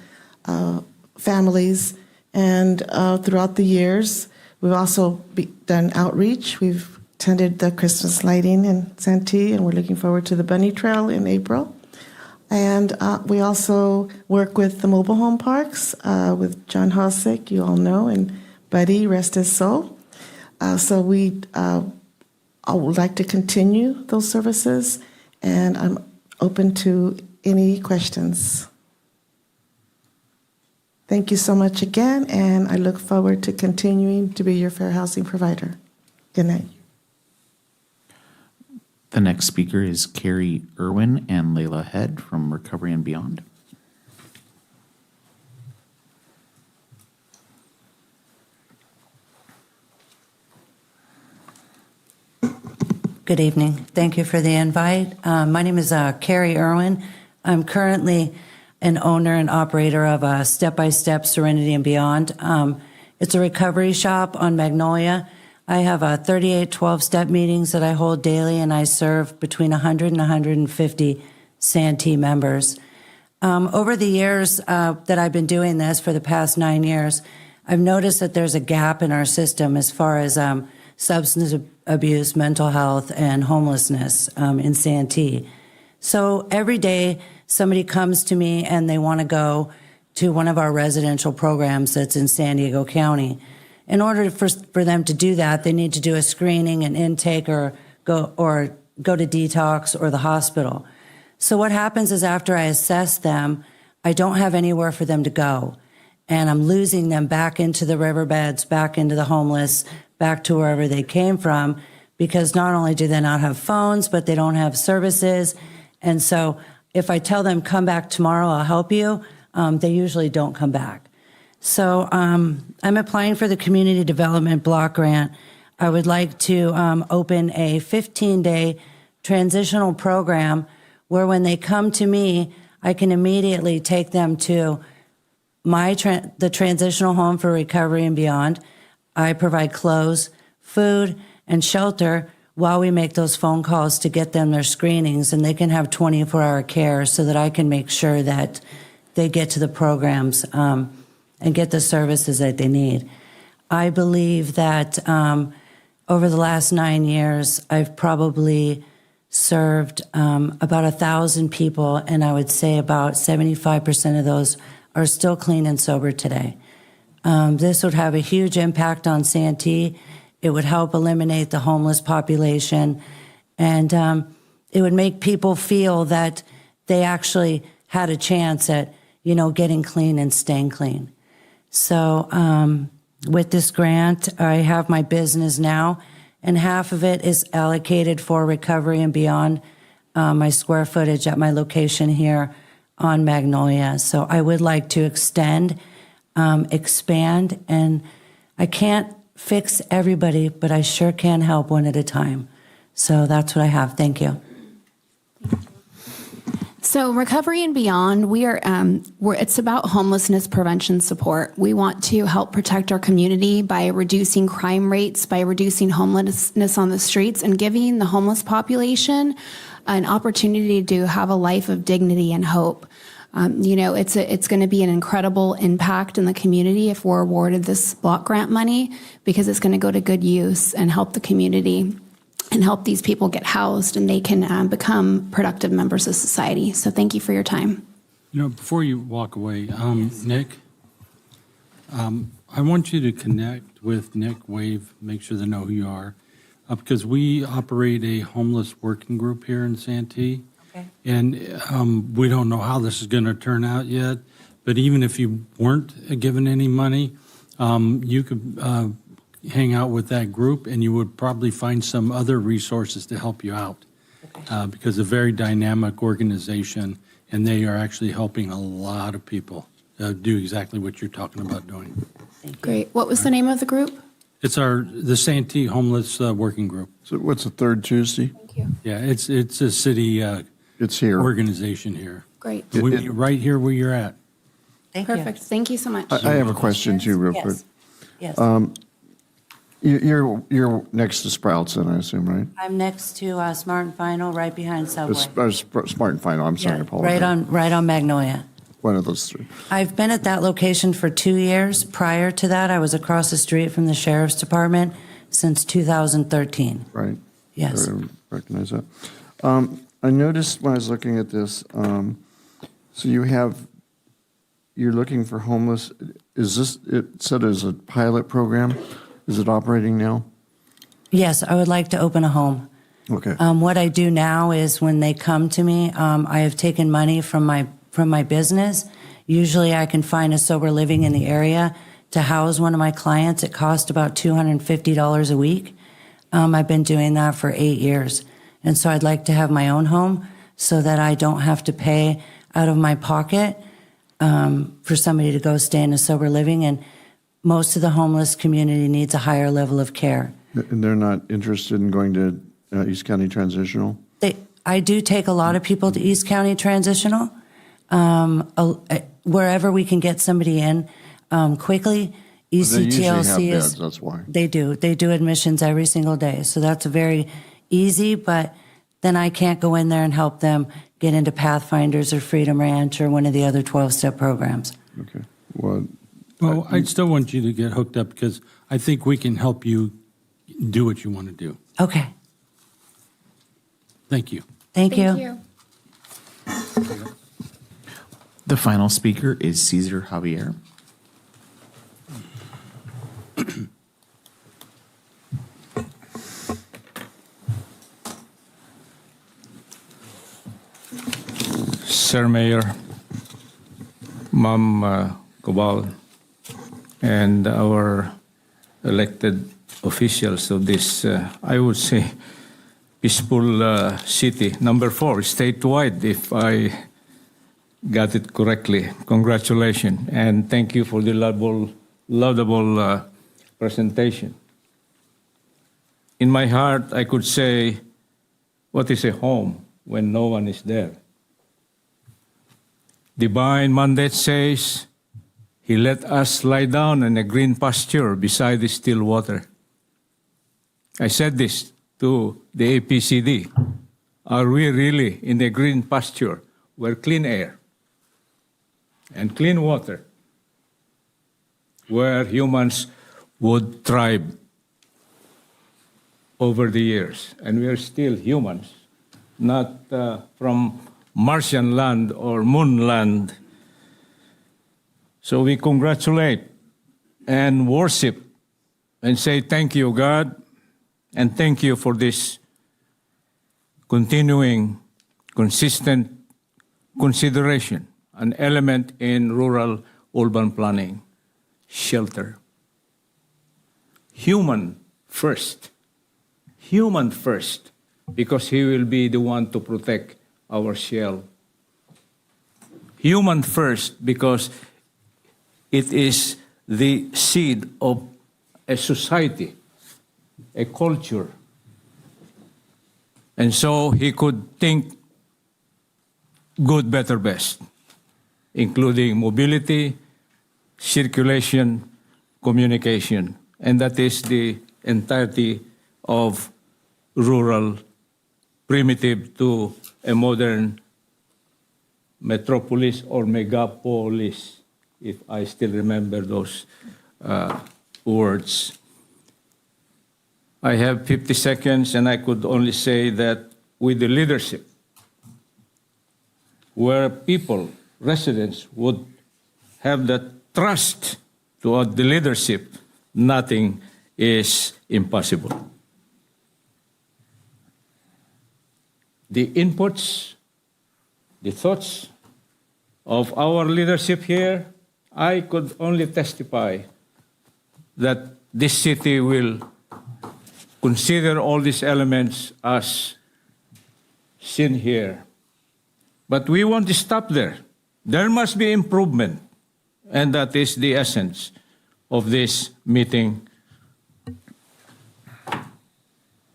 families, and throughout the years, we've also done outreach. We've attended the Christmas lighting in Santee, and we're looking forward to the Bunny Trail in April. And we also work with the mobile home parks with John Hosick, you all know, and Buddy, rest his soul. So I would like to continue those services, and I'm open to any questions. Thank you so much again, and I look forward to continuing to be your fair housing provider. Good night. The next speaker is Carrie Irwin and Layla Head from Recovery and Beyond. Good evening. Thank you for the invite. My name is Carrie Irwin. I'm currently an owner and operator of Step by Step Serenity and Beyond. It's a recovery shop on Magnolia. I have 38 12-step meetings that I hold daily, and I serve between 100 and 150 Santee members. Over the years that I've been doing this, for the past 9 years, I've noticed that there's a gap in our system as far as substance abuse, mental health, and homelessness in Santee. So every day, somebody comes to me and they want to go to one of our residential programs that's in San Diego County. In order for them to do that, they need to do a screening, an intake, or go to detox or the hospital. So what happens is after I assess them, I don't have anywhere for them to go. And I'm losing them back into the riverbeds, back into the homeless, back to wherever they came from, because not only do they not have phones, but they don't have services. And so if I tell them, come back tomorrow, I'll help you, they usually don't come back. So I'm applying for the Community Development Block Grant. I would like to open a 15-day transitional program where when they come to me, I can immediately take them to the transitional home for recovery and beyond. I provide clothes, food, and shelter while we make those phone calls to get them their screenings, and they can have 24-hour care so that I can make sure that they get to the programs and get the services that they need. I believe that over the last 9 years, I've probably served about 1,000 people, and I would say about 75% of those are still clean and sober today. This would have a huge impact on Santee. It would help eliminate the homeless population, and it would make people feel that they actually had a chance at, getting clean and staying clean. So with this grant, I have my business now, and half of it is allocated for recovery and beyond my square footage at my location here on Magnolia. So I would like to extend, expand, and I can't fix everybody, but I sure can help one at a time. So that's what I have. Thank you. So Recovery and Beyond, it's about homelessness prevention support. We want to help protect our community by reducing crime rates, by reducing homelessness on the streets, and giving the homeless population an opportunity to have a life of dignity and hope. It's going to be an incredible impact in the community if we're awarded this block grant money, because it's going to go to good use and help the community and help these people get housed, and they can become productive members of society. So thank you for your time. Before you walk away, Nick, I want you to connect with Nick Wave, make sure they know who you are, because we operate a homeless working group here in Santee. Okay. And we don't know how this is going to turn out yet, but even if you weren't given any money, you could hang out with that group, and you would probably find some other resources to help you out. Okay. Because a very dynamic organization, and they are actually helping a lot of people do exactly what you're talking about doing. Great. What was the name of the group? It's the Santee Homeless Working Group. So what's the third Tuesday? Thank you. Yeah, it's a city it's here. Organization here. Great. We meet right here where you're at. Perfect. Thank you so much. I have a question too, real quick. Yes. You're next to Sprouts, then I assume, right? I'm next to Smart and Final, right behind Subway. Smart and Final. I'm sorry, I apologize. Right on Magnolia. One of those three. I've been at that location for 2 years. Prior to that, I was across the street from the Sheriff's Department since 2013. Right. Yes. I recognize that. I noticed when I was looking at this, so you're looking for homeless. Is this, it said as a pilot program? Is it operating now? Yes, I would like to open a home. Okay. What I do now is when they come to me, I have taken money from my business. Usually I can find a sober living in the area to house one of my clients. It costs about $250 a week. I've been doing that for 8 years. And so I'd like to have my own home so that I don't have to pay out of my pocket for somebody to go stay in a sober living. And most of the homeless community needs a higher level of care. And they're not interested in going to East County Transitional? I do take a lot of people to East County Transitional. Wherever we can get somebody in quickly, ECTLC they usually have beds, is. that's why. They do. They do admissions every single day. So that's very easy, but then I can't go in there and help them get into Pathfinders or Freedom Ranch or one of the other 12-step programs. Okay. Well, I still want you to get hooked up because I think we can help you do what you want to do. Okay. Thank you. Thank you. The final speaker is Cesar Javier. Sir Mayor, Ma'am Cobal, and our elected officials of this, I would say, peaceful city. Number 4, statewide, if I got it correctly. Congratulations, and thank you for the laudable presentation. In my heart, I could say, what is a home when no one is there? Divine mandate says, He let us lie down in a green pasture beside the still water. I said this to the APCD. Are we really in a green pasture where clean air and clean water, where humans would thrive over the years? And we are still humans, not from Martian land or moon land. So we congratulate and worship and say thank you, God, and thank you for this continuing, consistent consideration, an element in rural urban planning, shelter. Human first, because He will be the one to protect our shell. Human first, because it is the seed of a society, a culture. And so He could think good, better, best, including mobility, circulation, communication. And that is the entirety of rural, primitive to a modern metropolis or megapolis, if I still remember those words. I have 50 seconds, and I could only say that with the leadership, where people, residents, would have that trust toward the leadership, nothing is impossible. The inputs, the thoughts of our leadership here, I could only testify that this city will consider all these elements as seen here. But we won't stop there. There must be improvement, and that is the essence of this meeting,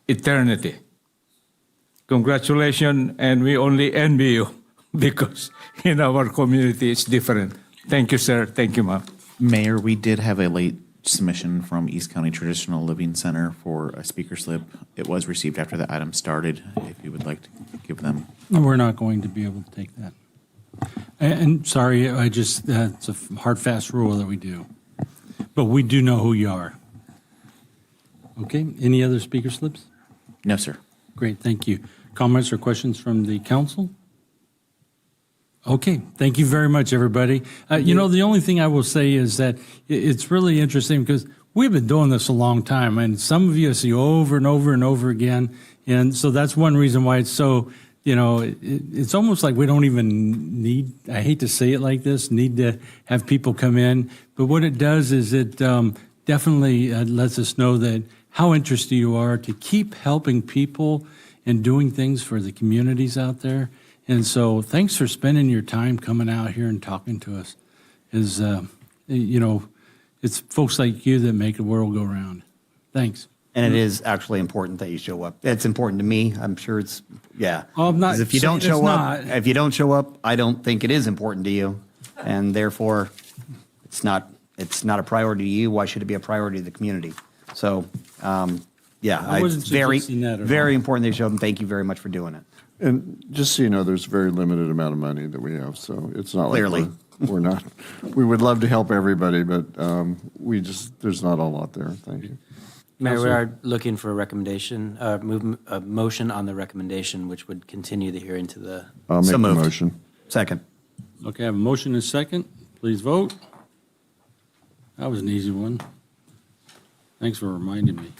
eternity. Congratulations, and we only envy you because in our community it's different. Thank you, sir. Thank you, ma'am. Mayor, we did have a late submission from East County Traditional Living Center for a speaker slip. It was received after the item started. If you would like to give them. We're not going to be able to take that. And sorry, it's a hard, fast rule that we do. But we do know who you are. Okay, any other speaker slips? No, sir. Great, thank you. Comments or questions from the council? Okay, thank you very much, everybody. The only thing I will say is that it's really interesting because we've been doing this a long time, and some of you see over and over and over again. And so that's one reason why it's so, it's almost like we don't even need, I hate to say it like this, need to have people come in. But what it does is it definitely lets us know that how interested you are to keep helping people and doing things for the communities out there. And so thanks for spending your time coming out here and talking to us. It's folks like you that make the world go round. Thanks. And it is actually important that you show up. It's important to me. I'm sure it's, yeah. Oh, I'm not 'Cause if you don't saying show it's up, not. if you don't show up, I don't think it is important to you. And therefore, it's not a priority to you. Why should it be a priority to the community? So, I wasn't it's very, suggesting that at very all. important that you show up, and thank you very much for doing it. And just so you know, there's a very limited amount of money that we have, so it's not Clearly. like we're not, we would love to help everybody, but there's not a lot there. Thank you. Mayor, we are looking for a recommendation, a motion on the recommendation, which would continue the hearing to the. I'll make So the moved. motion. Second. Okay, I have a motion and a second. Please vote. That was an easy one. Thanks for reminding me.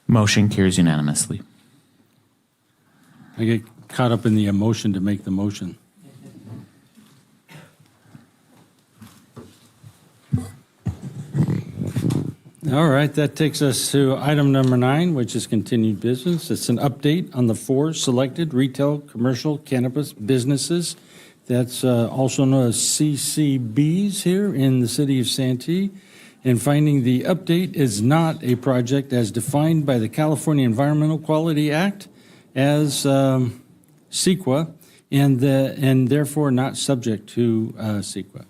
Motion carries unanimously. I get caught up in the emotion to make the motion. All right, that takes us to item number 9, which is continued business. It's an update on the 4 selected retail commercial cannabis businesses. That's also known as CCBs here in the city of Santee. And finding the update is not a project as defined by the California Environmental Quality Act as CEQA, and therefore not subject to CEQA.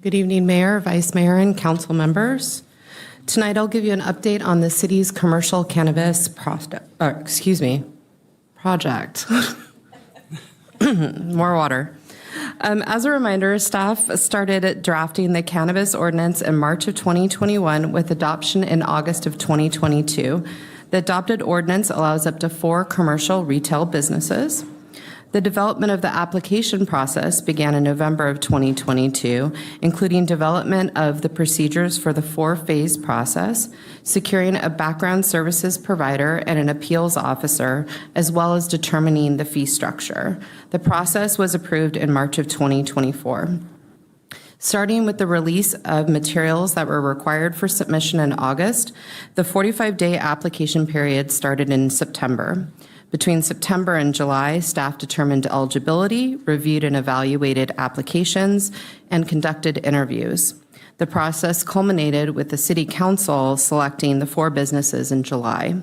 Good evening, Mayor, Vice Mayor, and council members. Tonight, I'll give you an update on the city's commercial cannabis project. More water. As a reminder, staff started drafting the cannabis ordinance in March of 2021 with adoption in August of 2022. The adopted ordinance allows up to 4 commercial retail businesses. The development of the application process began in November of 2022, including development of the procedures for the 4-phase process, securing a background services provider and an appeals officer, as well as determining the fee structure. The process was approved in March of 2024. Starting with the release of materials that were required for submission in August, the 45-day application period started in September. Between September and July, staff determined eligibility, reviewed and evaluated applications, and conducted interviews. The process culminated with the City Council selecting the 4 businesses in July.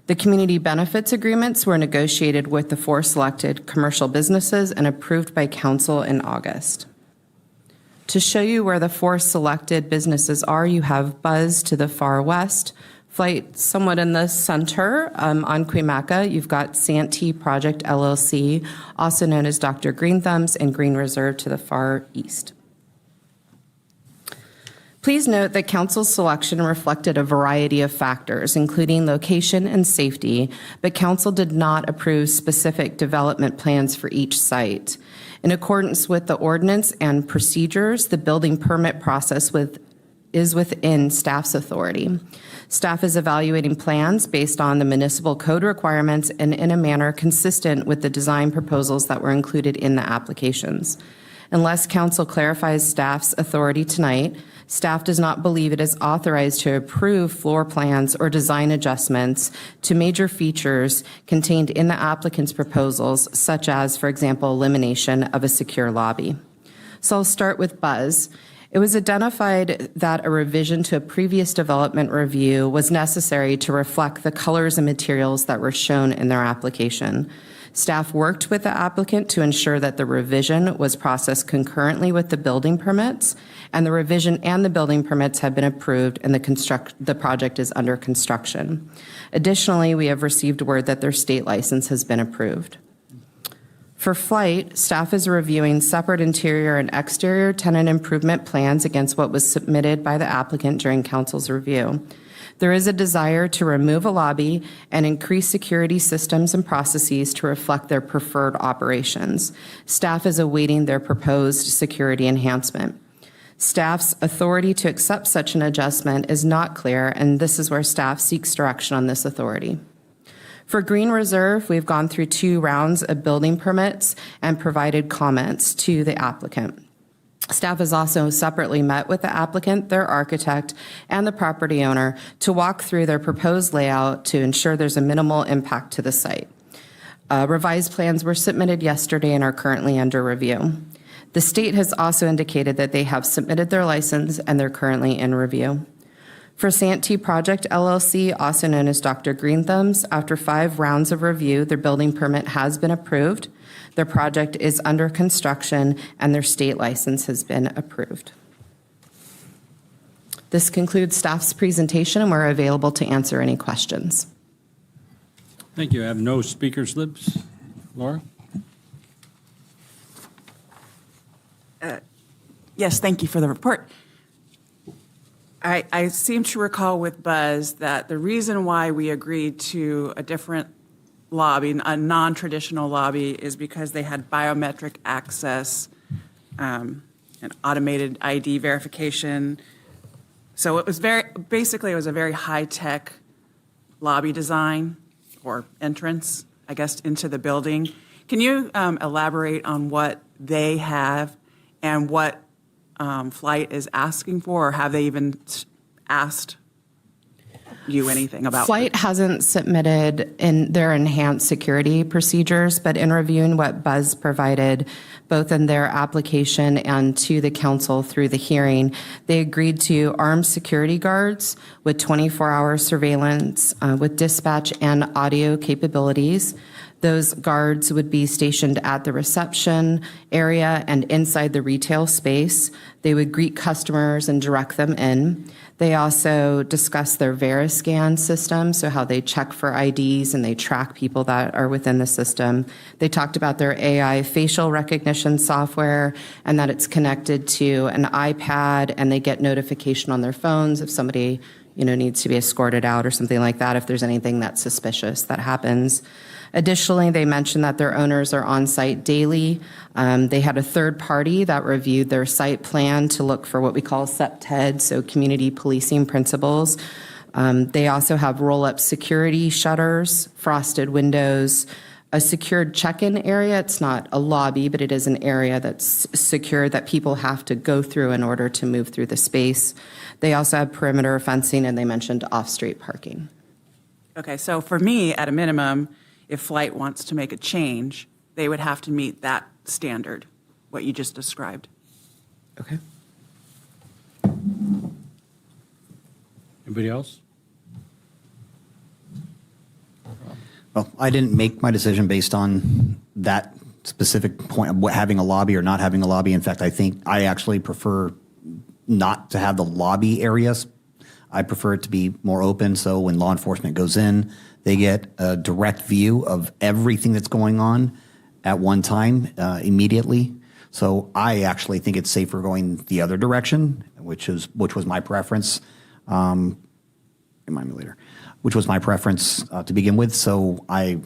The community benefits agreements were negotiated with the 4 selected commercial businesses and approved by Council in August. To show you where the 4 selected businesses are, you have Buzz to the far west, Flight somewhat in the center on Cuimaca. You've got Santee Project LLC, also known as Dr. Green Thumbs, and Green Reserve to the far east. Please note that council's selection reflected a variety of factors, including location and safety, but council did not approve specific development plans for each site. In accordance with the ordinance and procedures, the building permit process is within staff's authority. Staff is evaluating plans based on the municipal code requirements and in a manner consistent with the design proposals that were included in the applications. Unless council clarifies staff's authority tonight, staff does not believe it is authorized to approve floor plans or design adjustments to major features contained in the applicant's proposals, such as, for example, elimination of a secure lobby. So I'll start with Buzz. It was identified that a revision to a previous development review was necessary to reflect the colors and materials that were shown in their application. Staff worked with the applicant to ensure that the revision was processed concurrently with the building permits, and the revision and the building permits have been approved and the project is under construction. Additionally, we have received word that their state license has been approved. For Flight, staff is reviewing separate interior and exterior tenant improvement plans against what was submitted by the applicant during council's review. There is a desire to remove a lobby and increase security systems and processes to reflect their preferred operations. Staff is awaiting their proposed security enhancement. Staff's authority to accept such an adjustment is not clear, and this is where staff seeks direction on this authority. For Green Reserve, we've gone through 2 rounds of building permits and provided comments to the applicant. Staff has also separately met with the applicant, their architect, and the property owner to walk through their proposed layout to ensure there's a minimal impact to the site. Revised plans were submitted yesterday and are currently under review. The state has also indicated that they have submitted their license and they're currently in review. For Santee Project LLC, also known as Dr. Green Thumbs, after 5 rounds of review, their building permit has been approved, their project is under construction, and their state license has been approved. This concludes staff's presentation, and we're available to answer any questions. Thank you. I have no speaker slips. Laura? Yes, thank you for the report. I seem to recall with Buzz that the reason why we agreed to a different lobby, a non-traditional lobby, is because they had biometric access and automated ID verification. So it was basically it was a very high-tech lobby design or entrance, I guess, into the building. Can you elaborate on what they have and what Flight is asking for, or have they even asked you anything about? Flight hasn't submitted in their enhanced security procedures, but in reviewing what Buzz provided, both in their application and to the council through the hearing, they agreed to armed security guards with 24-hour surveillance with dispatch and audio capabilities. Those guards would be stationed at the reception area and inside the retail space. They would greet customers and direct them in. They also discussed their Veriscan system, so how they check for IDs and they track people that are within the system. They talked about their AI facial recognition software and that it's connected to an iPad and they get notification on their phones if somebody, needs to be escorted out or something like that, if there's anything that's suspicious that happens. Additionally, they mentioned that their owners are on site daily. They had a third party that reviewed their site plan to look for what we call CPTED, so community policing principles. They also have roll-up security shutters, frosted windows, a secured check-in area. It's not a lobby, but it is an area that's secure that people have to go through in order to move through the space. They also have perimeter fencing, and they mentioned off-street parking. Okay, so for me, at a minimum, if Flight wants to make a change, they would have to meet that standard, what you just described. Okay. Anybody else? Well, I didn't make my decision based on that specific point of having a lobby or not having a lobby. In fact, I think I actually prefer not to have the lobby areas. I prefer it to be more open, so when law enforcement goes in, they get a direct view of everything that's going on at one time immediately. So I actually think it's safer going the other direction, which was my preference. Remind me later. Which was my preference to begin with. So I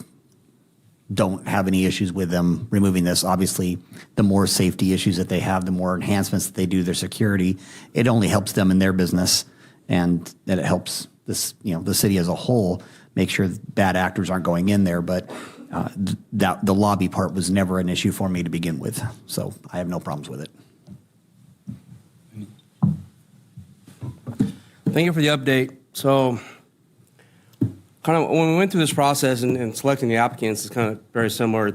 don't have any issues with them removing this. Obviously, the more safety issues that they have, the more enhancements that they do to their security, it only helps them in their business, and that it helps this, the city as a whole make sure bad actors aren't going in there. But the lobby part was never an issue for me to begin with, so I have no problems with it. Thank you for the update. So kind of when we went through this process and selecting the applicants, it's kind of very similar.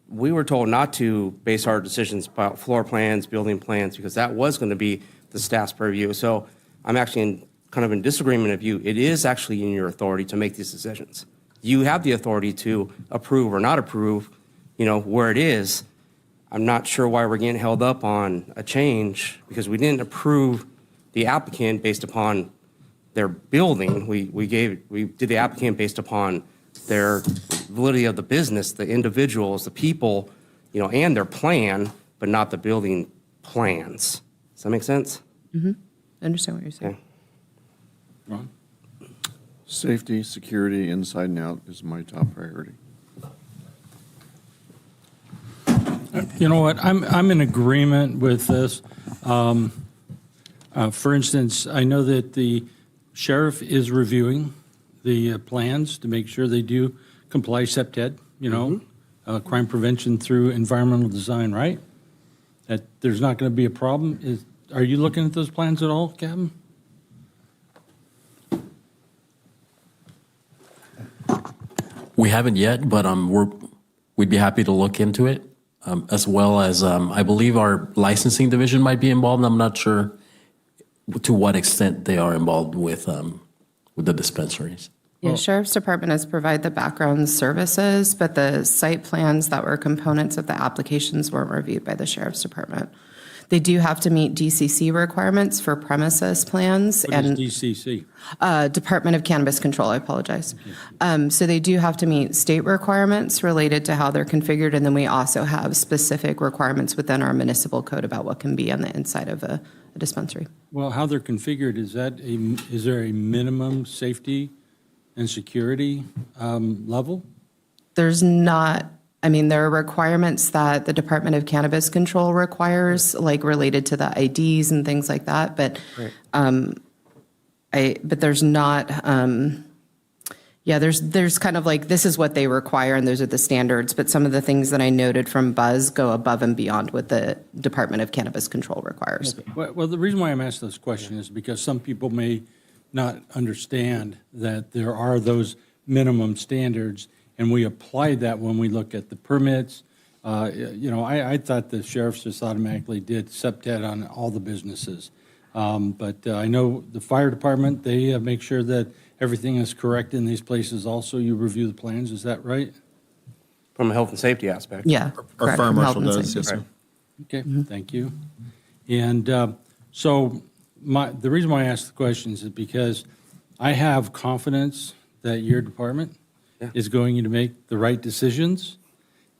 We were told not to base our decisions about floor plans, building plans, because that was going to be the staff's purview. So I'm actually kind of in disagreement of you. It is actually in your authority to make these decisions. You have the authority to approve or not approve, where it is. I'm not sure why we're getting held up on a change, because we didn't approve the applicant based upon their building. We did the applicant based upon their validity of the business, the individuals, the people, and their plan, but not the building plans. Does that make sense? Mm-hmm. I understand what you're saying. Okay. Ron? Safety, security, inside and out is my top priority. You know what? I'm in agreement with this. For instance, I know that the sheriff is reviewing the plans to make sure they do comply CPTED, crime prevention through environmental design, right? That there's not going to be a problem. Are you looking at those plans at all, Captain? We haven't yet, but we'd be happy to look into it, as well as I believe our licensing division might be involved. I'm not sure to what extent they are involved with the dispensaries. Yeah, Sheriff's Department has provided the background services, but the site plans that were components of the applications weren't reviewed by the Sheriff's Department. They do have to meet DCC requirements for premises plans. What is DCC? Department of Cannabis Control, I apologize. So they do have to meet state requirements related to how they're configured, and then we also have specific requirements within our municipal code about what can be on the inside of a dispensary. Well, how they're configured, is there a minimum safety and security level? There's not, I mean, there are requirements that the Department of Cannabis Control requires, like related to the IDs and things like that, but but there's not, there's kind of like, this is what they require and those are the standards, but some of the things that I noted from Buzz go above and beyond what the Department of Cannabis Control requires. Well, the reason why I'm asking this question is because some people may not understand that there are those minimum standards, and we apply that when we look at the permits. I thought the sheriffs just automatically did SEPTED on all the businesses. But I know the fire department, they make sure that everything is correct in these places also. You review the plans, is that right? From a health and safety aspect. Yeah. Our correct, fire from marshal health and does, safety. yes, sir. Okay, thank you. And so the reason why I asked the questions is because I have confidence that your department is going to make the right decisions.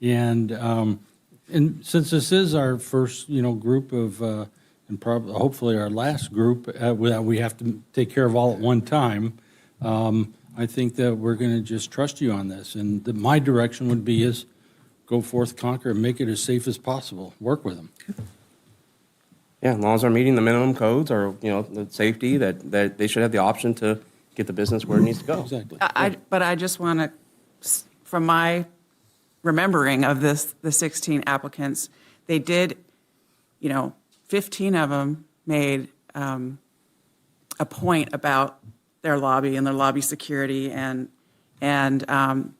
And since this is our first, group of, and probably hopefully our last group that we have to take care of all at one time, I think that we're going to just trust you on this. And my direction would be is go forth, conquer, and make it as safe as possible. Work with them. Yeah, as long as they're meeting the minimum codes or, the safety, that they should have the option to get the business where it needs to go. Exactly. But I just want to, from my remembering of the 16 applicants, they did, 15 of them made a point about their lobby and their lobby security, and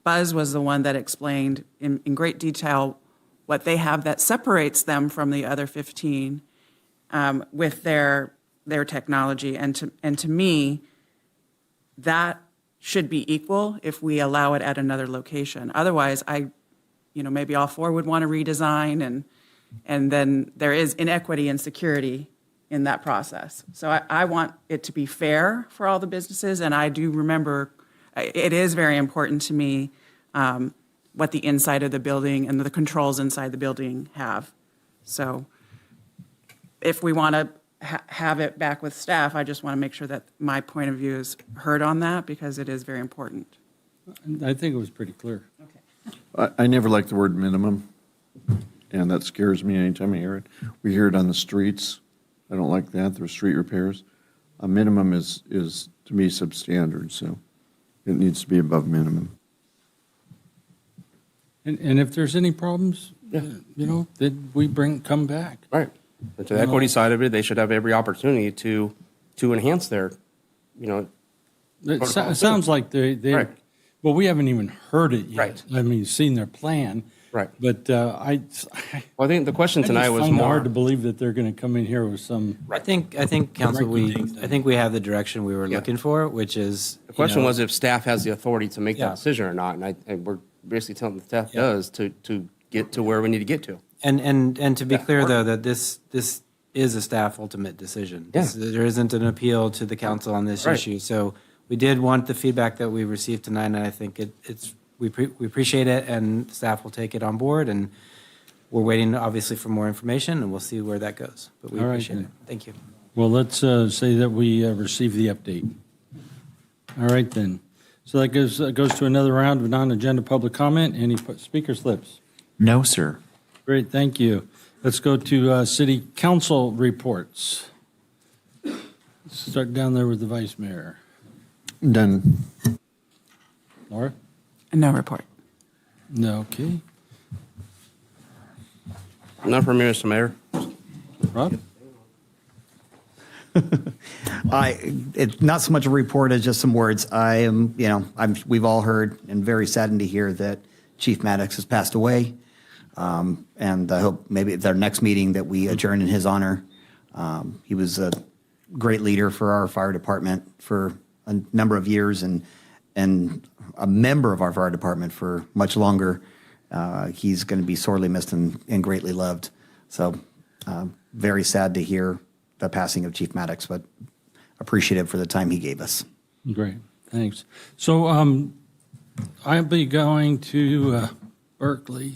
Buzz was the one that explained in great detail what they have that separates them from the other 15 with their technology, and to me, that should be equal if we allow it at another location. Otherwise, maybe all four would want to redesign, and then there is inequity and security in that process. So I want it to be fair for all the businesses, and I do remember it is very important to me what the inside of the building and the controls inside the building have. So if we want to have it back with staff, I just want to make sure that my point of view is heard on that, because it is very important. I think it was pretty clear. I never like the word minimum, and that scares me anytime I hear it. We hear it on the streets. I don't like that. There's street repairs. A minimum is to me substandard, so it needs to be above minimum. And if there's any problems, then we come back. Right. But to the equity side of it, they should have every opportunity to enhance their, It sounds like Right. well, we haven't even heard it yet. Right. I mean, seen their plan. Right. But I think the question tonight was find it more hard to believe that they're going to come in here with some. I think council, I think we have the direction we were looking for, which is. The question was if staff has the authority to make Yeah. that decision or not, and we're basically telling the staff does to get to where we need to get to. And to be clear, though, that this is a staff ultimate decision. Yeah. There isn't an appeal to the council on this Right. issue. So we did want the feedback that we received tonight, and I think we appreciate it, and staff will take it on board, and we're waiting, obviously, for more information, and we'll see where that goes. But we All right, appreciate it. then. Thank you. Well, let's say that we receive the update. All right, then. So that goes to another round of non-agenda public comment. Any speaker slips? No, sir. Great, thank you. Let's go to city council reports. Start down there with the vice mayor. Done. Laura? No report. No, okay. Not for me, Mr. Mayor. Rob? It's not so much a report as just some words. We've all heard and very saddened to hear that Chief Maddox has passed away. And I hope maybe at our next meeting that we adjourn in his honor. He was a great leader for our fire department for a number of years, and a member of our fire department for much longer. He's going to be sorely missed and greatly loved. So very sad to hear the passing of Chief Maddox, but appreciative for the time he gave us. Great, thanks. So I'll be going to Berkeley.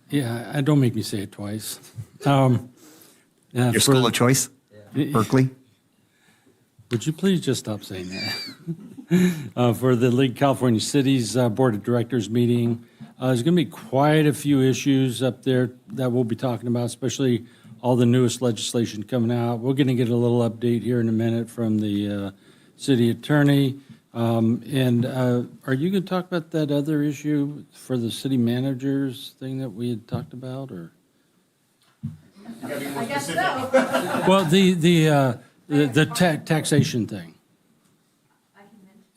Yeah, don't make me say it twice. Your school of choice, Berkeley? Would you please just stop saying that? for the League of California Cities Board of Directors meeting. There's going to be quite a few issues up there that we'll be talking about, especially all the newest legislation coming out. We're going to get a little update here in a minute from the city attorney. And are you going to talk about that other issue for the city managers thing that we had talked about, or? I guess so. Well, the taxation thing.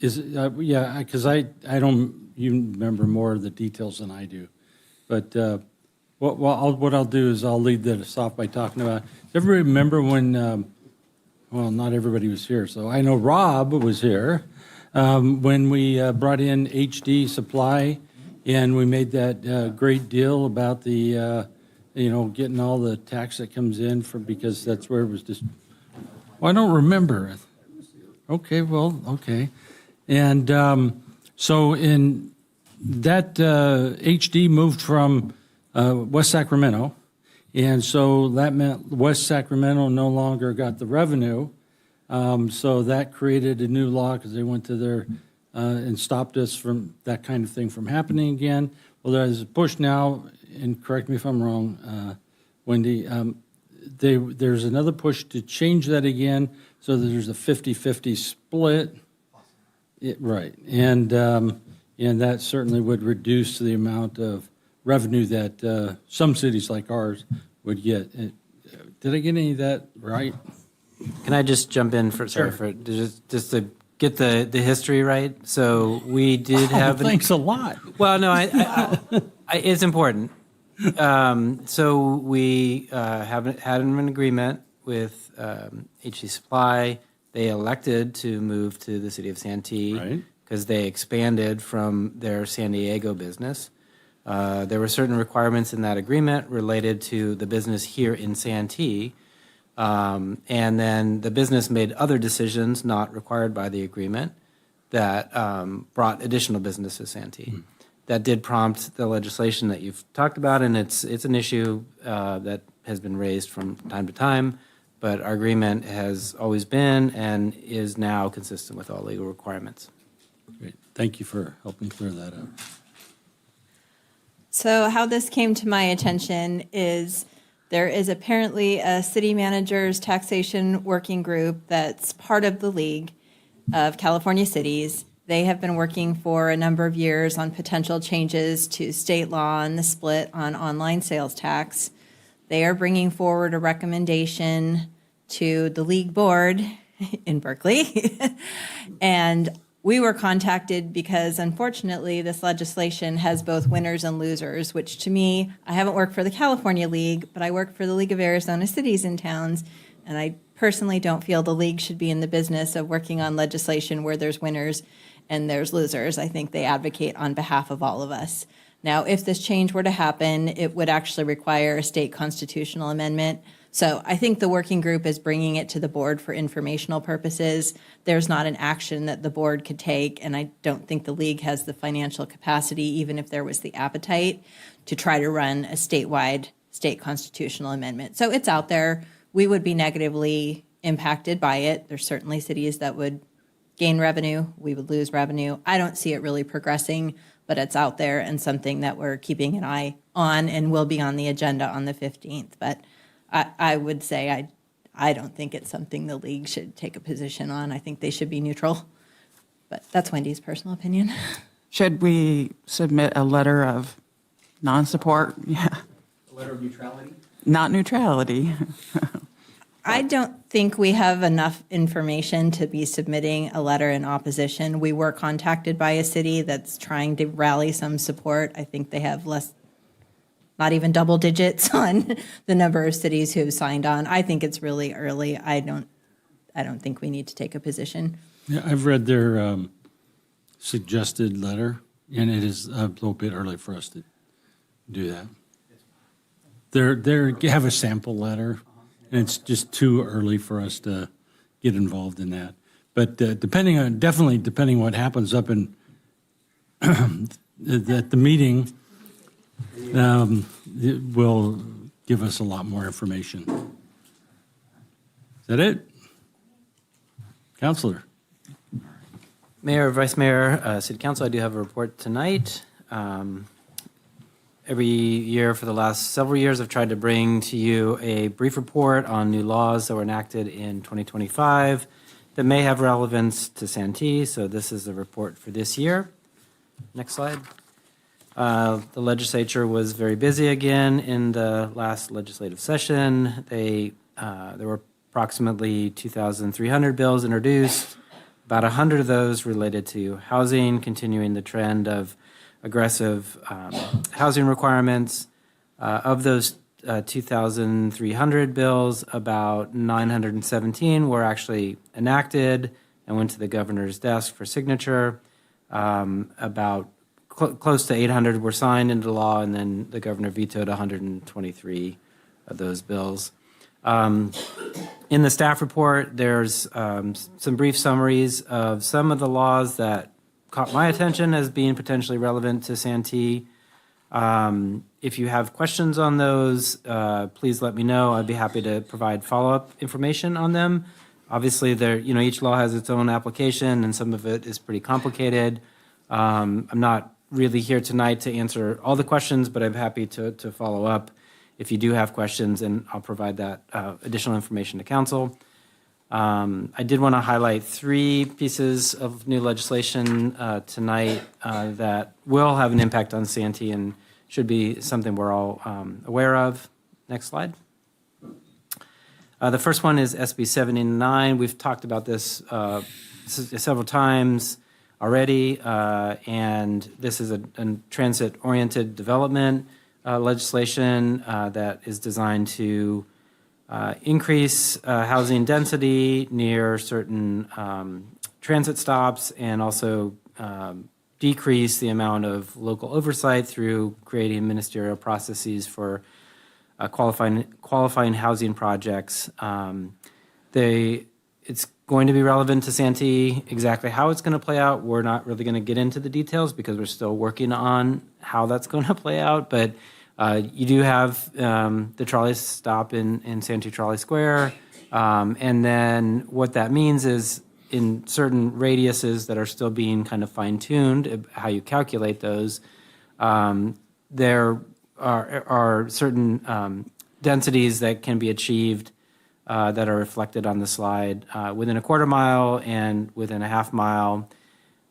Is, yeah, because I don't, you remember more of the details than I do. But what I'll do is I'll lead this off by talking about, everybody remember when, well, not everybody was here, so I know Rob was here, when we brought in HD Supply, and we made that great deal about the, getting all the tax that comes in because that's where it was just, well, I don't remember. Okay, well, okay. And so in that HD moved from West Sacramento, and so that meant West Sacramento no longer got the revenue. So that created a new law because they went to their and stopped us from that kind of thing from happening again. Well, there's a push now, and correct me if I'm wrong, Wendy, there's another push to change that again so that there's a 50-50 split. Right, and that certainly would reduce the amount of revenue that some cities like ours would get. Did I get any of that right? Can I just jump in for just to get the history right? So we did have. Thanks a lot. Well, no, it's important. So we had an agreement with HD Supply. They elected to move to the city of Santee because they expanded from their San Diego business. There were certain requirements in that agreement related to the business here in Santee. And then the business made other decisions not required by the agreement that brought additional business to Santee. That did prompt the legislation that you've talked about, and it's an issue that has been raised from time to time. But our agreement has always been and is now consistent with all legal requirements. Great. Thank you for helping clear that up. So how this came to my attention is there is apparently a city manager's taxation working group that's part of the League of California Cities. They have been working for a number of years on potential changes to state law and the split on online sales tax. They are bringing forward a recommendation to the League board in Berkeley. And we were contacted because unfortunately this legislation has both winners and losers, which to me, I haven't worked for the California League, but I work for the League of Arizona Cities and Towns. And I personally don't feel the League should be in the business of working on legislation where there's winners and there's losers. I think they advocate on behalf of all of us. Now, if this change were to happen, it would actually require a state constitutional amendment. So I think the working group is bringing it to the board for informational purposes. There's not an action that the board could take, and I don't think the League has the financial capacity, even if there was the appetite, to try to run a statewide state constitutional amendment. So it's out there. We would be negatively impacted by it. There's certainly cities that would gain revenue. We would lose revenue. I don't see it really progressing, but it's out there and something that we're keeping an eye on and will be on the agenda on the 15th. But I would say I don't think it's something the League should take a position on. I think they should be neutral. But that's Wendy's personal opinion. Should we submit a letter of non-support? Yeah. A letter of neutrality? Not neutrality. I don't think we have enough information to be submitting a letter in opposition. We were contacted by a city that's trying to rally some support. I think they have not even double digits on the number of cities who have signed on. I think it's really early. I don't think we need to take a position. Yeah, I've read their suggested letter, and it is a little bit early for us to do that. They have a sample letter, and it's just too early for us to get involved in that. But depending what happens up in at the meeting, it will give us a lot more information. Is that it? Counselor? Mayor, Vice Mayor, City Council, I do have a report tonight. Every year for the last several years, I've tried to bring to you a brief report on new laws that were enacted in 2025 that may have relevance to Santee. So this is the report for this year. Next slide. The legislature was very busy again in the last legislative session. There were approximately 2,300 bills introduced. About 100 of those related to housing, continuing the trend of aggressive housing requirements. Of those 2,300 bills, about 917 were actually enacted and went to the governor's desk for signature. About close to 800 were signed into law, and then the governor vetoed 123 of those bills. In the staff report, there's some brief summaries of some of the laws that caught my attention as being potentially relevant to Santee. If you have questions on those, please let me know. I'd be happy to provide follow-up information on them. Obviously, each law has its own application, and some of it is pretty complicated. I'm not really here tonight to answer all the questions, but I'm happy to follow up if you do have questions, and I'll provide that additional information to council. I did want to highlight 3 pieces of new legislation tonight that will have an impact on Santee and should be something we're all aware of. Next slide. The first one is SB 79. We've talked about this several times already, and this is a transit-oriented development legislation that is designed to increase housing density near certain transit stops and also decrease the amount of local oversight through creating ministerial processes for qualifying housing projects. It's going to be relevant to Santee. Exactly how it's going to play out, we're not really going to get into the details because we're still working on how that's going to play out. But you do have the trolley stop in Santee Trolley Square. And then what that means is in certain radiuses that are still being kind of fine-tuned, how you calculate those, there are certain densities that can be achieved that are reflected on the slide within a quarter mile and within a half mile.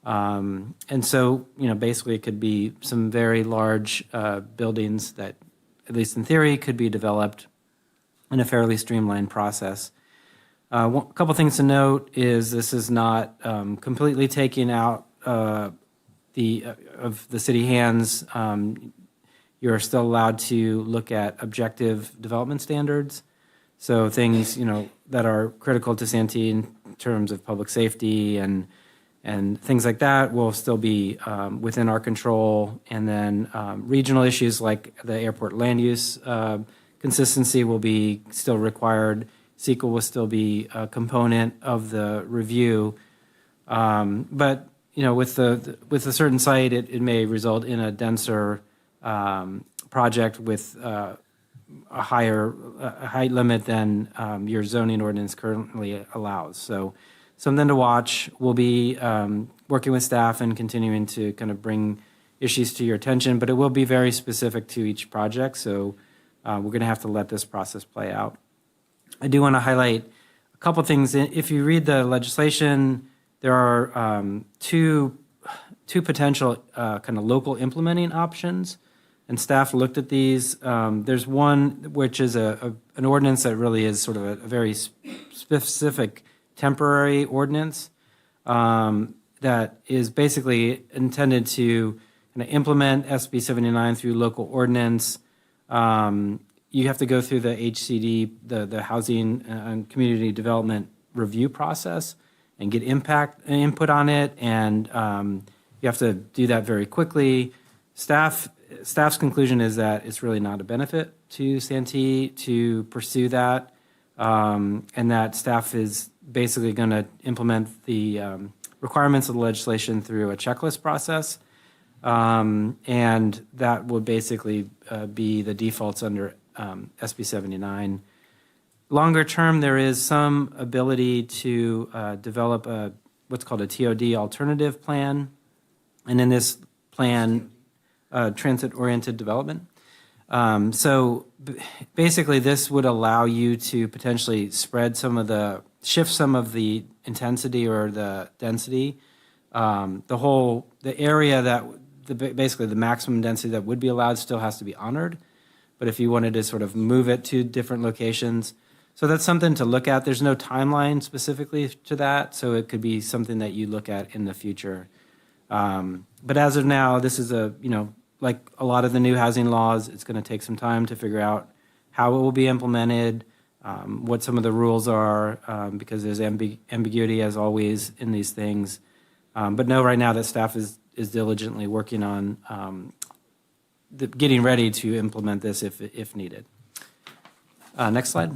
And so, basically it could be some very large buildings that, at least in theory, could be developed in a fairly streamlined process. A couple things to note is this is not completely taking out of the city hands. You're still allowed to look at objective development standards. So things, that are critical to Santee in terms of public safety and things like that will still be within our control. And then regional issues like the airport land use consistency will be still required. CEQA will still be a component of the review. But, with a certain site, it may result in a denser project with a height limit than your zoning ordinance currently allows. So something to watch. We'll be working with staff and continuing to kind of bring issues to your attention, but it will be very specific to each project. So we're going to have to let this process play out. I do want to highlight a couple things. If you read the legislation, there are two potential kind of local implementing options. And staff looked at these. There's one which is an ordinance that really is sort of a very specific temporary ordinance that is basically intended to kind of implement SB 79 through local ordinance. You have to go through the HCD, the Housing and Community Development Review process, and get input on it, and you have to do that very quickly. Staff's conclusion is that it's really not a benefit to Santee to pursue that, and that staff is basically going to implement the requirements of the legislation through a checklist process, and that would basically be the defaults under SB 79. Longer term, there is some ability to develop what's called a TOD alternative plan. And in this plan, transit-oriented development. Basically, this would allow you to potentially shift some of the intensity or the density. The area basically the maximum density that would be allowed still has to be honored. But if you wanted to sort of move it to different locations, so that's something to look at. There's no timeline specifically to that, so it could be something that you look at in the future. But as of now, this is like a lot of the new housing laws, it's going to take some time to figure out how it will be implemented, what some of the rules are, because there's ambiguity as always in these things. But know right now that staff is diligently working on getting ready to implement this if needed. Next slide.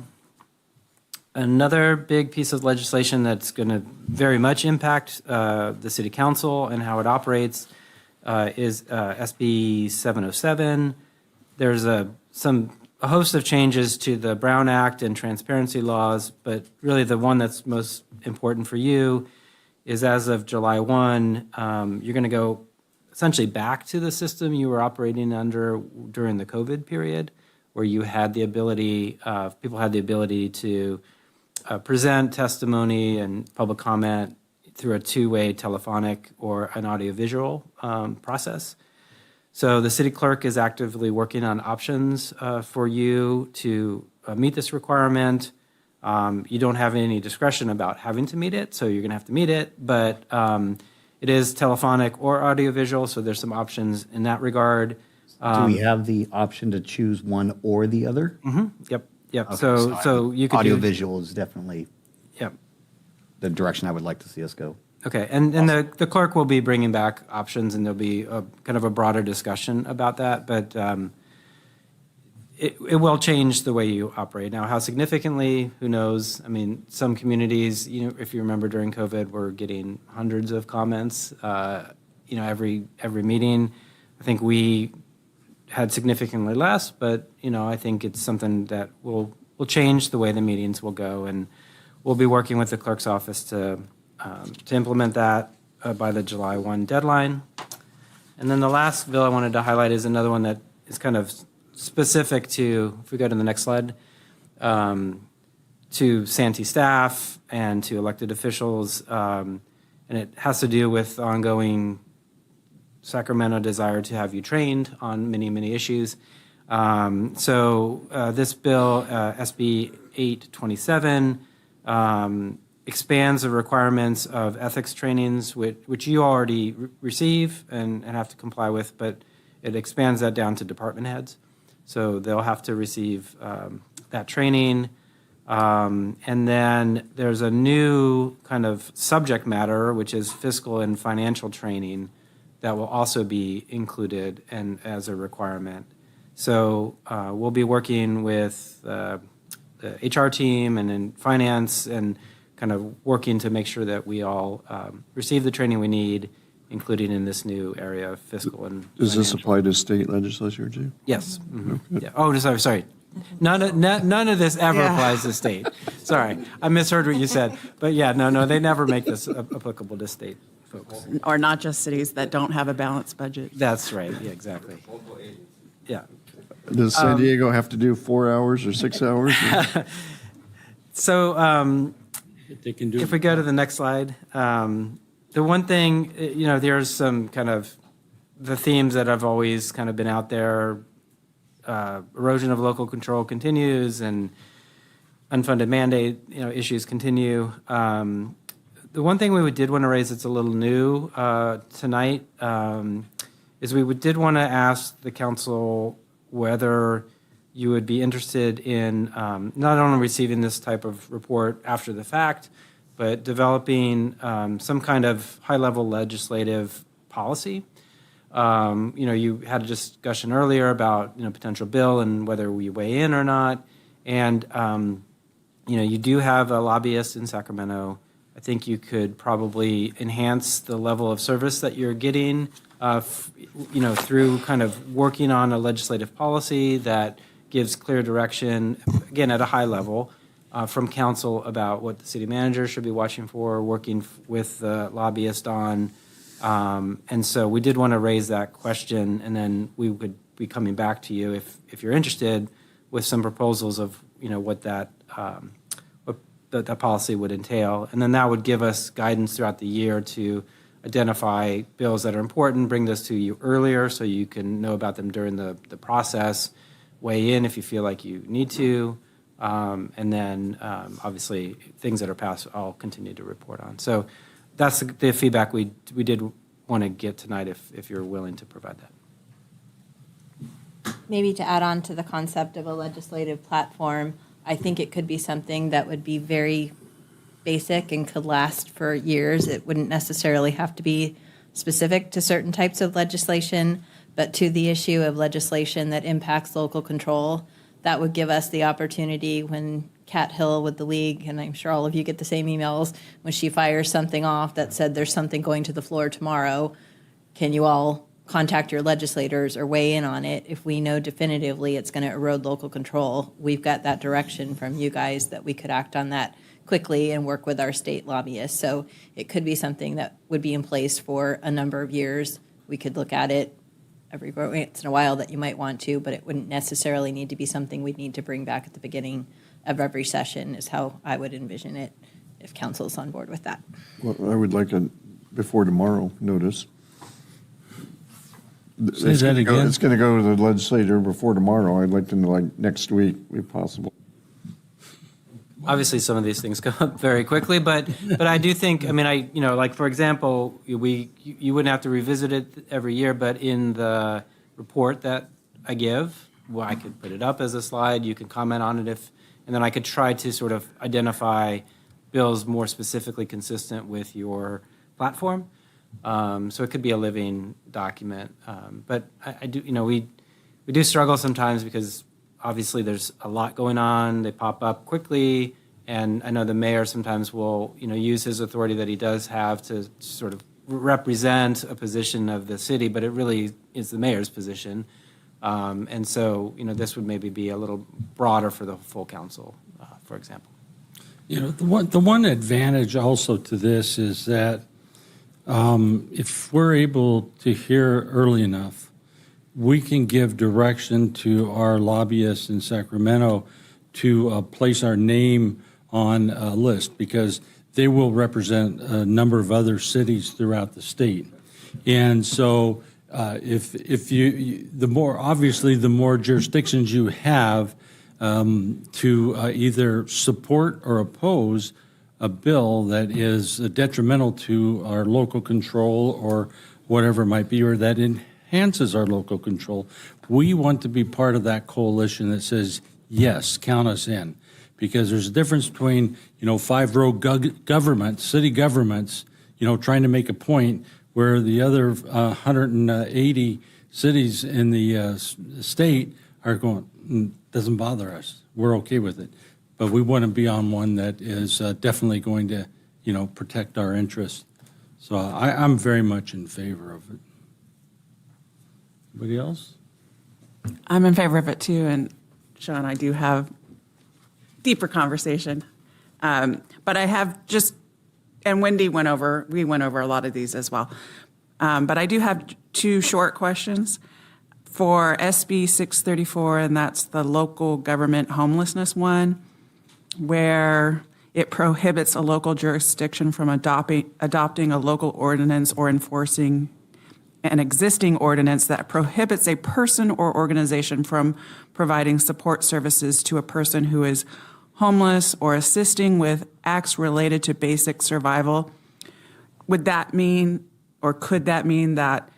Another big piece of legislation that's going to very much impact the City Council and how it operates is SB 707. There's a host of changes to the Brown Act and transparency laws, but really the one that's most important for you is as of July 1, you're going to go essentially back to the system you were operating under during the COVID period, where you had the ability, people had the ability to present testimony and public comment through a two-way telephonic or an audiovisual process. So the city clerk is actively working on options for you to meet this requirement. You don't have any discretion about having to meet it, so you're going to have to meet it, but it is telephonic or audiovisual, so there's some options in that regard. Do we have the option to choose one or the other? Yep. Okay, So you could audiovisual is definitely Yep. the direction I would like to see us go. Okay, and the clerk will be bringing back options, and there'll be kind of a broader discussion about that, but it will change the way you operate. Now, how significantly, who knows? I mean, some communities, if you remember during COVID, were getting hundreds of comments, every meeting. I think we had significantly less, but, I think it's something that will change the way the meetings will go, and we'll be working with the clerk's office to implement that by the July 1 deadline. And then the last bill I wanted to highlight is another one that is kind of specific to, if we go to the next slide, to Santee staff and to elected officials, and it has to do with ongoing Sacramento desire to have you trained on many, many issues. This bill, SB 827, expands the requirements of ethics trainings, which you already receive and have to comply with, but it expands that down to department heads. So they'll have to receive that training. And then there's a new kind of subject matter, which is fiscal and financial training, that will also be included and as a requirement. So we'll be working with the HR team and in finance and kind of working to make sure that we all receive the training we need, including in this new area of fiscal and Does this financial. apply to state legislature too? Yes. Yeah. Oh, sorry. None of this ever applies to state. Sorry, I misheard what you said. But yeah, no, they never make this applicable to state folks. Or not just cities that don't have a balanced budget. That's right. Yeah, exactly. Yeah. Does San Diego have to do 4 hours or 6 hours? So They can do if we go to the next slide, the one thing, there's some kind of the themes that have always kind of been out there. Erosion of local control continues, and unfunded mandate issues continue. The one thing we did want to raise that's a little new tonight is we did want to ask the council whether you would be interested in not only receiving this type of report after the fact, but developing some kind of high-level legislative policy. You had a discussion earlier about potential bill and whether we weigh in or not, and you do have a lobbyist in Sacramento. I think you could probably enhance the level of service that you're getting, through kind of working on a legislative policy that gives clear direction, again, at a high level, from council about what the city manager should be watching for, working with the lobbyist on. And so we did want to raise that question, and then we would be coming back to you if you're interested with some proposals of, what that policy would entail. And then that would give us guidance throughout the year to identify bills that are important, bring those to you earlier so you can know about them during the process, weigh in if you feel like you need to, and then obviously things that are passed I'll continue to report on. So that's the feedback we did want to get tonight if you're willing to provide that. Maybe to add on to the concept of a legislative platform, I think it could be something that would be very basic and could last for years. It wouldn't necessarily have to be specific to certain types of legislation, but to the issue of legislation that impacts local control. That would give us the opportunity when Kat Hill with the league, and I'm sure all of you get the same emails, when she fires something off that said there's something going to the floor tomorrow, can you all contact your legislators or weigh in on it? If we know definitively it's going to erode local control, we've got that direction from you guys that we could act on that quickly and work with our state lobbyists. So it could be something that would be in place for a number of years. We could look at it every once in a while that you might want to, but it wouldn't necessarily need to be something we'd need to bring back at the beginning of every session, is how I would envision it, if council's on board with that. Well, I would like a before tomorrow notice. Say that again? It's going to go to the legislature before tomorrow. I'd like to know, like, next week, if possible. Obviously, some of these things go up very quickly, but I do think, like, for example, you wouldn't have to revisit it every year, but in the report that I give, well, I could put it up as a slide, you can comment on it and then I could try to sort of identify bills more specifically consistent with your platform. So it could be a living document. But I do, we do struggle sometimes because obviously there's a lot going on. They pop up quickly. And I know the mayor sometimes will, use his authority that he does have to sort of represent a position of the city, but it really is the mayor's position. And so, this would maybe be a little broader for the full council, for example. The one advantage also to this is that if we're able to hear early enough, we can give direction to our lobbyists in Sacramento to place our name on a list, because they will represent a number of other cities throughout the state. And so if you, the more jurisdictions you have to either support or oppose a bill that is detrimental to our local control or whatever it might be, or that enhances our local control, we want to be part of that coalition that says, yes, count us in. Because there's a difference between, five-row governments, city governments, trying to make a point, where the other 180 cities in the state are going, doesn't bother us. We're okay with it. But we want to be on one that is definitely going to, protect our interests. So I'm very much in favor of it. Anybody else? I'm in favor of it too, and Sean and I do have deeper conversation. But I have and Wendy we went over a lot of these as well. But I do have two short questions for SB 634, and that's the local government homelessness one, where it prohibits a local jurisdiction from adopting a local ordinance or enforcing an existing ordinance that prohibits a person or organization from providing support services to a person who is homeless or assisting with acts related to basic survival. Would that mean, or could that mean that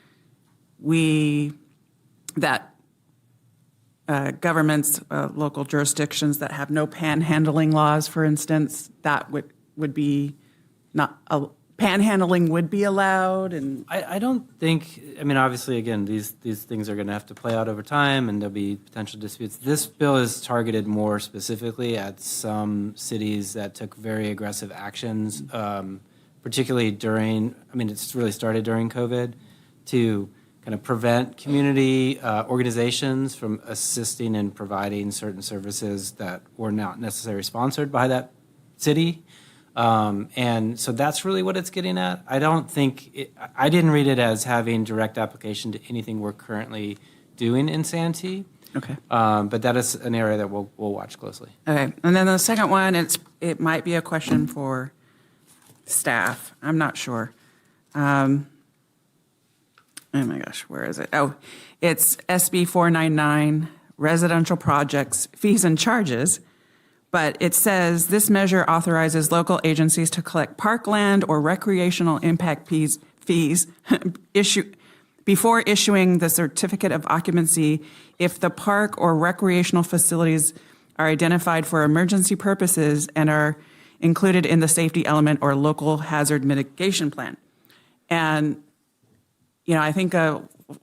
governments, local jurisdictions that have no panhandling laws, for instance, that would be not panhandling would be allowed? And I don't think, obviously, again, these things are going to have to play out over time, and there'll be potential disputes. This bill is targeted more specifically at some cities that took very aggressive actions, particularly it's really started during COVID, to kind of prevent community organizations from assisting and providing certain services that were not necessarily sponsored by that city. And so that's really what it's getting at. I don't think, I didn't read it as having direct application to anything we're currently doing in Santee. Okay. But that is an area that we'll watch closely. Okay, and then the second one, it might be a question for staff. I'm not sure. Oh my gosh, where is it? Oh, it's SB 499, residential projects, fees and charges. But it says this measure authorizes local agencies to collect parkland or recreational impact fees before issuing the certificate of occupancy if the park or recreational facilities are identified for emergency purposes and are included in the safety element or local hazard mitigation plan. And, you know, I think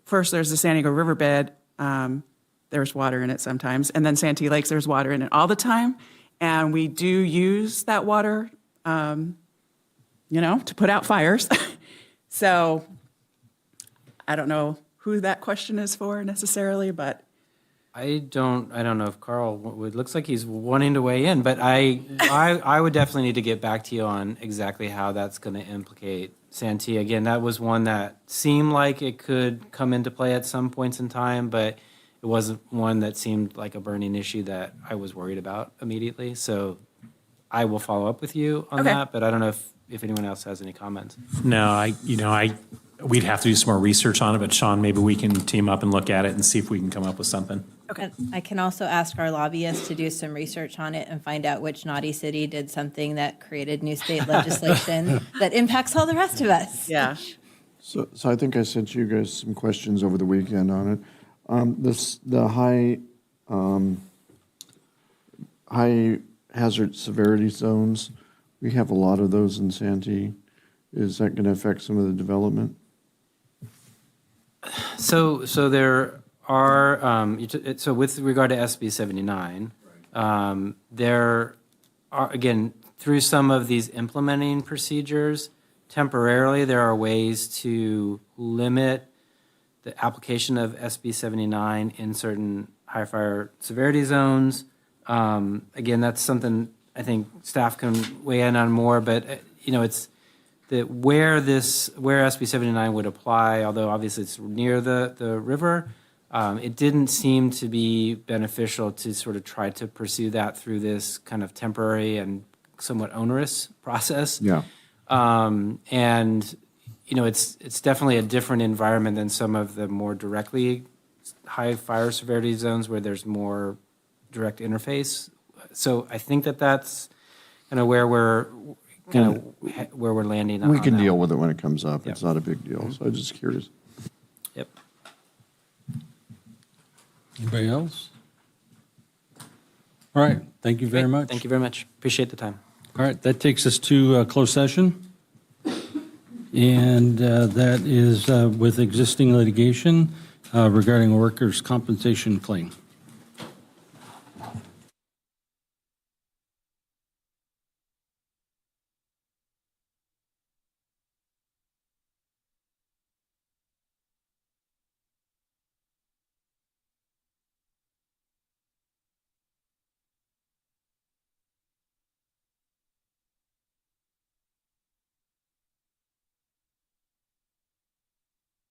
first there's the San Diego riverbed. There's water in it sometimes. And then Santee Lakes, there's water in it all the time. And we do use that water, to put out fires. So I don't know who that question is for necessarily, but I don't know if Carl, it looks like he's wanting to weigh in, but I would definitely need to get back to you on exactly how that's going to implicate Santee. Again, that was one that seemed like it could come into play at some points in time, but it wasn't one that seemed like a burning issue that I was worried about immediately. So I will follow up with you on that, but I don't know if anyone else has any comments. No, we'd have to do some more research on it, but Sean, maybe we can team up and look at it and see if we can come up with something. Okay. I can also ask our lobbyists to do some research on it and find out which naughty city did something that created new state legislation that impacts all the rest of us. Yeah. So I think I sent you guys some questions over the weekend on it. The high hazard severity zones, we have a lot of those in Santee. Is that going to affect some of the development? So there are, so with regard to SB 79, there are, again, through some of these implementing procedures, temporarily there are ways to limit the application of SB 79 in certain high fire severity zones. Again, that's something I think staff can weigh in on more, but it's that where SB 79 would apply, although obviously it's near the river, it didn't seem to be beneficial to sort of try to pursue that through this kind of temporary and somewhat onerous process. Yeah. And it's definitely a different environment than some of the more directly high fire severity zones where there's more direct interface. So I think that's kind of where we're landing on. We can that. deal with it when it comes up. Yep. It's not a big deal. So I'm just curious. Yep. Anybody else? All right, thank you very much. Thank you very much. Appreciate the time. All right, that takes us to closed session. And that is with existing litigation regarding a workers' compensation claim.